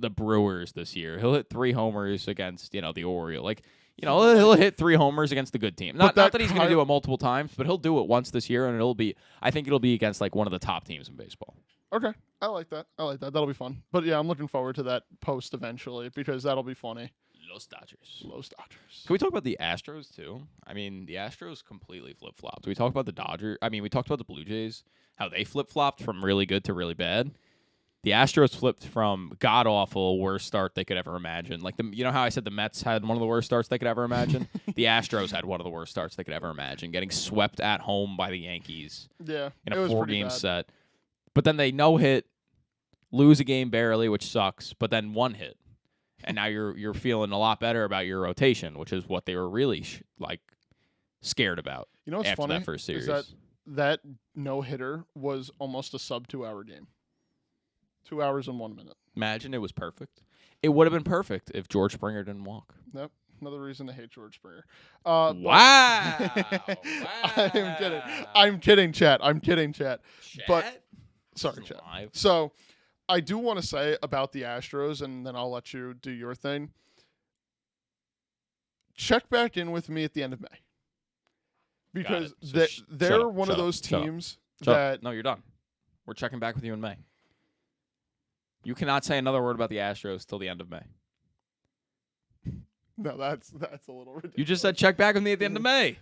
the Brewers this year. He'll hit 3 homers against the Orioles. Like he'll hit 3 homers against the good team. Not that he's going to do it multiple times, but he'll do it once this year, and I think it'll be against like one of the top teams in baseball. okay, I like that. That'll be fun. But yeah, I'm looking forward to that post eventually because that'll be funny. Los Dodgers. Can Can we talk about the Astros too? I mean, the Astros completely flip-flopped. We talked about the Dodgers. I mean, we talked about the Blue Jays, how they flip-flopped from really good to really bad. The Astros flipped from god-awful, worst start they could ever imagine. Like, how I said the Mets had one of the worst starts they could ever imagine? The Astros had one of the worst starts they could ever imagine, getting swept at home by the Yankees Yeah, in it a was 4-game pretty bad. set. But then they no-hit, lose a game barely, which sucks, but then 1 hit. And now you're feeling a lot better about your rotation, which is what they were really scared about You know what's after funny that first series. is that no-hitter was almost a sub 2-hour game. 2 hours and 1 minute. Imagine it was perfect. It would have been perfect if George Springer didn't walk. Yep. Another reason to hate George Springer. Wow. I'm kidding, chat. But sorry, This is chat. live. So I do want to say about the Astros, and then I'll let you do your thing. Check back in with me at the end of May. Because So they're shut up, one shut of up, those shut up. teams Shut up. that... No, you're done. We're checking back with you in May. You cannot say another word about the Astros till the end of May. No, that's a little ridiculous. You just said check back with me at the end of May.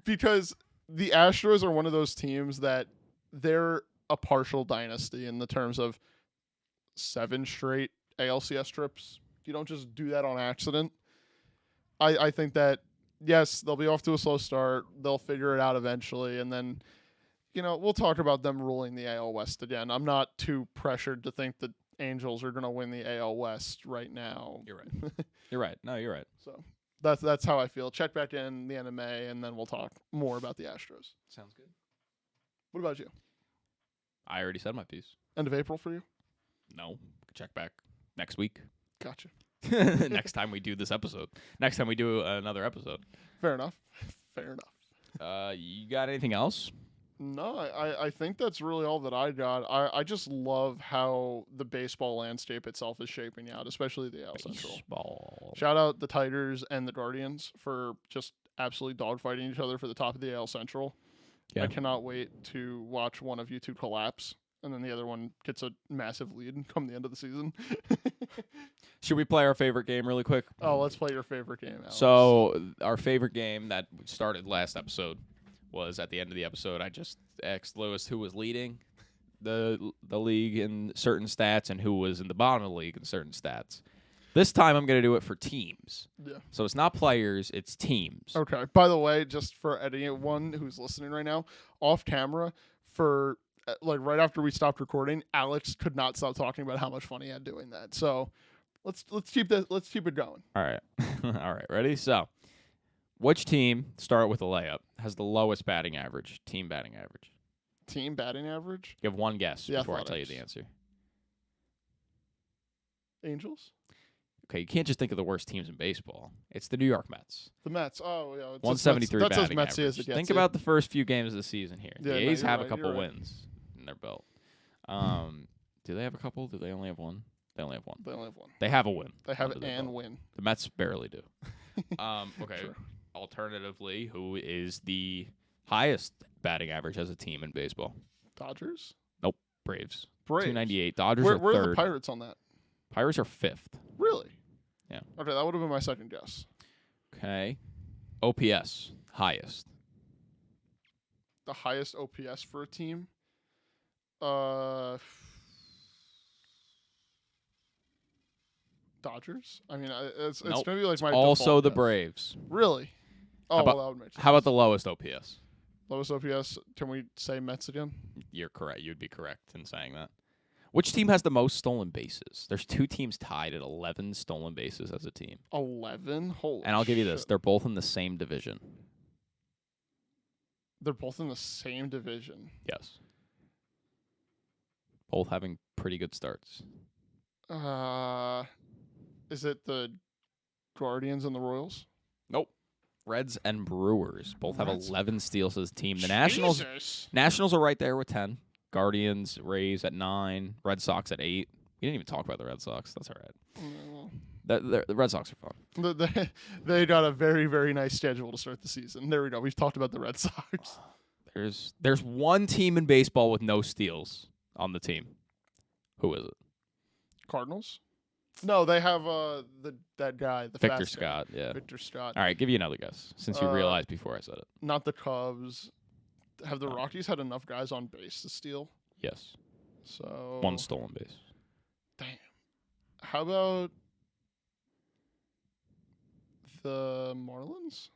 Because the Astros are one of those teams that they're a partial dynasty in the terms of 7 straight ALCS trips. You don't just do that on accident. I think that, yes, they'll be off to a slow start. They'll figure it out eventually, and then we'll talk about them ruling the AL West again. I'm not too pressured to think the Angels are going to win the AL West right now. You're right. You're right. No, you're right. So that's how I feel. Check back in the end of May, and then we'll talk more about the Astros. Sounds good. What about you? I already said my piece. End of April for you? No. Check back next week. Gotcha. Next time we do this episode. Next time we do another episode. Fair enough. Fair enough. You got anything else? No, I think that's really all that I got. I just love how the baseball landscape itself is shaping out, especially the AL Central. Baseball. Shout out the Tigers and the Guardians for just absolutely dogfighting each other for the top of the AL Central. Yeah. I cannot wait to watch one of you two collapse, and then the other one gets a massive lead come the end of the season. Should we play our favorite game really quick? Oh, let's play your favorite game, Alex. So our favorite game that started last episode was at the end of the episode. I just asked Lewis who was leading the league in certain stats and who was in the bottom of the league in certain stats. This time I'm going to do it for teams. Yeah. So it's not players, it's teams. Okay. By the way, just for anyone who's listening right now, off camera, for right after we stopped recording, Alex could not stop talking about how much fun he had doing that. So let's keep it going. All right. All right. Ready? So which team, start with a layup, has the lowest batting average, team batting average? Team batting average? You have one guess The before I tell you Athletics. the answer. Angels? Okay, you can't just think of the worst teams in baseball. It's the New York Mets. The Mets. Oh, yeah. 173 that's as batting Metsy average. as it gets. Think about the first few games of the season here. Yeah, The no, A's you're have right, a couple you're right. wins in their belt. Do they have a couple? Do they only have one? They only have one. They only have one. They have a win. They have under their and belt. win. The Mets barely do. Okay. Sure. Alternatively, who is the highest batting average as a team in baseball? Dodgers? Braves. Braves. 298. Dodgers Where are are third. the Pirates on that? Pirates are fifth. Really? Yeah. Okay, that would have been my second guess. Okay. OPS, highest. The highest OPS for a team? Dodgers? I mean, it's Nope. going to be like my Also default the guess. Braves. Really? Oh, How about- well, that would make sense. How about the lowest OPS? lowest OPS? Can we say Mets again? You're correct. You'd be correct in saying that. Which team has the most stolen bases? There's two teams tied at 11 stolen bases as a team. 11? Holy And I'll give you this. shit. They're both in the same division. They're both in the same division. Yes. Both having pretty good starts. Is it the Guardians and the Royals? Nope. Reds and Brewers both have Reds. 11 steals as a team. The Jesus. Nationals are right there with 10. Guardians, Rays at 9. Red Sox at 8. We didn't even talk about the Red Sox. That's all right. The Red Sox are fun. They got a very, very nice schedule to start the season. There we go. We've talked about the Red Sox. There's one team in baseball with no steals on the team. Who is it? Cardinals? No, they have that guy, the Victor fast guy. Scott. Yeah. Victor Scott. All right, give you another guess since you realized before I said it. Not the Cubs. Have the No. Rockies had enough guys on base to steal? Yes. So One stolen base. Damn. How about the Marlins?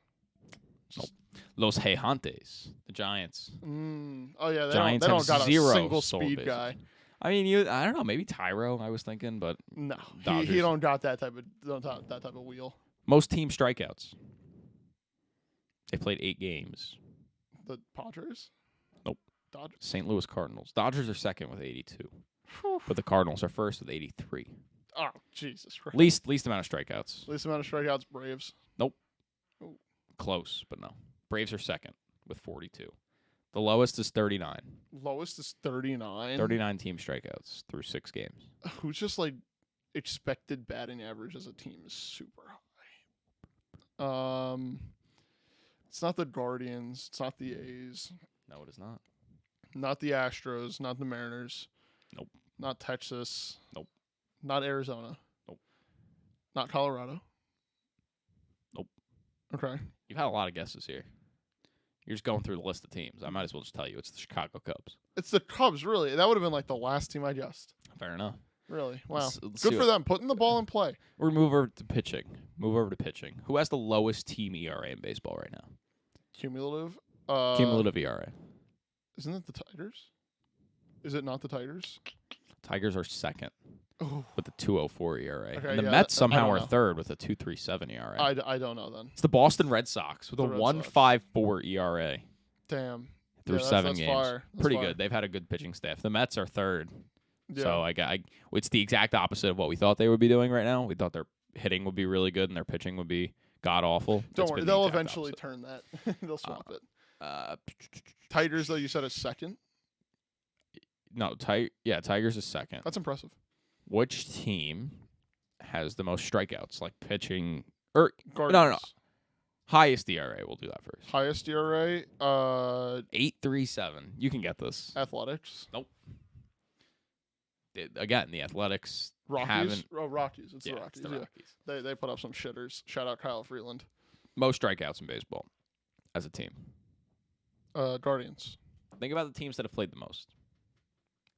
Los Gigantes, the Giants. Oh yeah, Giants they have don't got zero a single stolen speed bases. guy. I mean, I don't know, maybe Tyro. I was thinking, but No, Dodgers. he don't got that type of wheel. most team strikeouts. They played 8 games. The Padres? Nope. Dodgers. St. Louis Cardinals. Dodgers are second with 82, Whew. but the Cardinals are first with 83. Oh Jesus Christ! Least amount of strikeouts. Least amount of strikeouts. Braves. Close, but no. Braves are second with 42. The lowest is 39. Lowest is 39. 39 team strikeouts through 6 games. Who's just like expected batting average as a team is super high. It's not the Guardians. It's not the A's. No, it is not. Not the Astros. Not the Mariners. Nope. Not Texas. Nope. Not Arizona. Nope. Not Colorado. Nope. Okay. You've had a lot of guesses here. You're just going through the list of teams. I might as well just tell you it's the Chicago Cubs. It's the Cubs, really. That would have been like the last team I guessed. Fair enough. Really? Wow. Let's Good see for what- them. Putting the ball in play. We're move over to pitching. Who has the lowest team ERA in baseball right now? Cumulative. Cumulative ERA. Isn't it the Tigers? Is it not the Tigers? Tigers are second Oh, with a 2.04 ERA. Okay, And the yeah, Mets I somehow don't are know. third with a 2.37 ERA. I don't know then. It's the Boston Red Sox with The a Red Sox. 1.54 ERA Damn. through Yeah, 7 that's games. fire. That's Pretty fire. good. They've had a good pitching staff. The Mets are third. Yeah. So it's the exact opposite of what we thought they would be doing right now. We thought their hitting would be really good and their pitching would be god awful. Don't worry, they'll eventually turn that. They'll swap it. Tigers, though, you said is second. No, Tigers is second. That's impressive. Which team has the most strikeouts, like pitching? Or Guardians. no. Highest ERA. We'll do that first. Highest ERA. 8.37. You can get this. Athletics. Again, the Athletics Rockies. haven't. Oh, Rockies. It's the It's Rockies. the Yeah. Rockies. They put up some shitters. Shout out Kyle Freeland. Most strikeouts in baseball as a team. Guardians. Think about the teams that have played the most.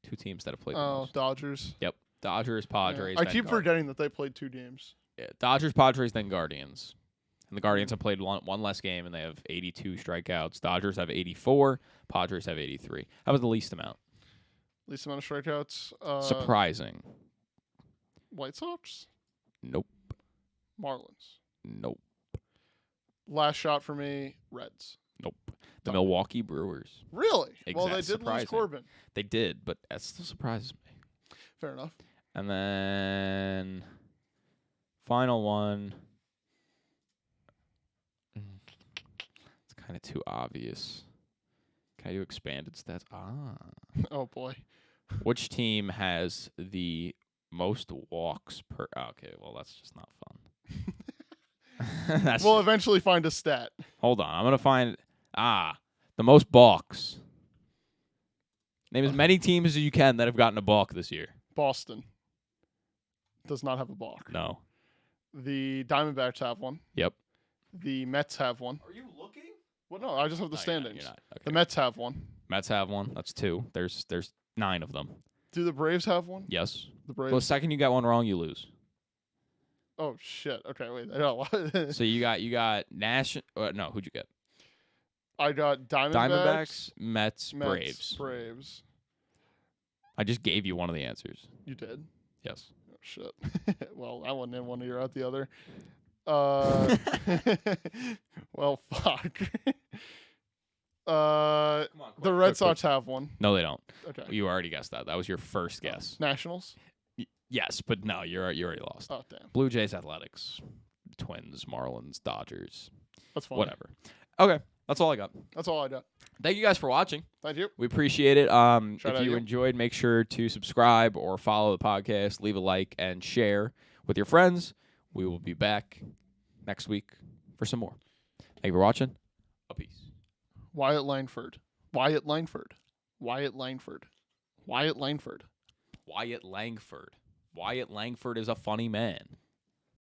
2 teams that have played the Oh, most. Dodgers. Yep. Dodgers, Padres. I then keep forgetting that they played 2 games. Yeah, Dodgers, Padres, then Guardians. And the Guardians have played one less game, and they have 82 strikeouts. Dodgers have 84. Padres have 83. That was the least amount. Least amount of strikeouts. Surprising. White Sox. Nope. Marlins. Nope. Last shot for me. Reds. Nope. The Milwaukee Brewers. Really? Well, they Exact- did lose surprising. Corbin. They did, but that still surprises me. Fair enough. And then final one. It's kind of too obvious. Can I do expanded stats? Oh boy. Which team has the most walks per? Okay, well that's just not fun. We'll eventually find a stat. Hold on, I'm gonna find the most balks. Name as many teams as you can that have gotten a balk this year. Boston does not have a balk. No. The Diamondbacks have one. Yep. The Mets have one. Are you looking? Well, no, I just have the standings. You're not. Okay. The Mets have one. Mets have one. That's 2. There's 9 of them. Do the Braves have one? Yes. The Well, the Braves. second you got one wrong, you lose. Oh shit. Okay, wait. No. So you got National. No, who'd you get? I got Diamondbacks, Mets, Braves. Braves. I just gave you one of the answers. You did. Yes. Oh, shit. Well, I wasn't in one, you're out the other. Well, fuck. The Red Sox have one. No, they don't. Okay. You already guessed that. That was your first guess. Nationals. Yes, but no, you already lost. Oh damn. Blue Jays, Athletics, Twins, Marlins, Dodgers, That's fine. whatever. Okay, that's all I got. That's all I got. Thank you guys for watching. Thank you. We appreciate it. Shout If out you you. enjoyed, make sure to subscribe or follow the podcast, leave a like, and share with your friends. We will be back next week for some more. Thank you for watching. A peace. Wyatt Langford. Wyatt Langford. Wyatt Langford. Wyatt Langford. Wyatt Langford. Wyatt Langford is a funny man.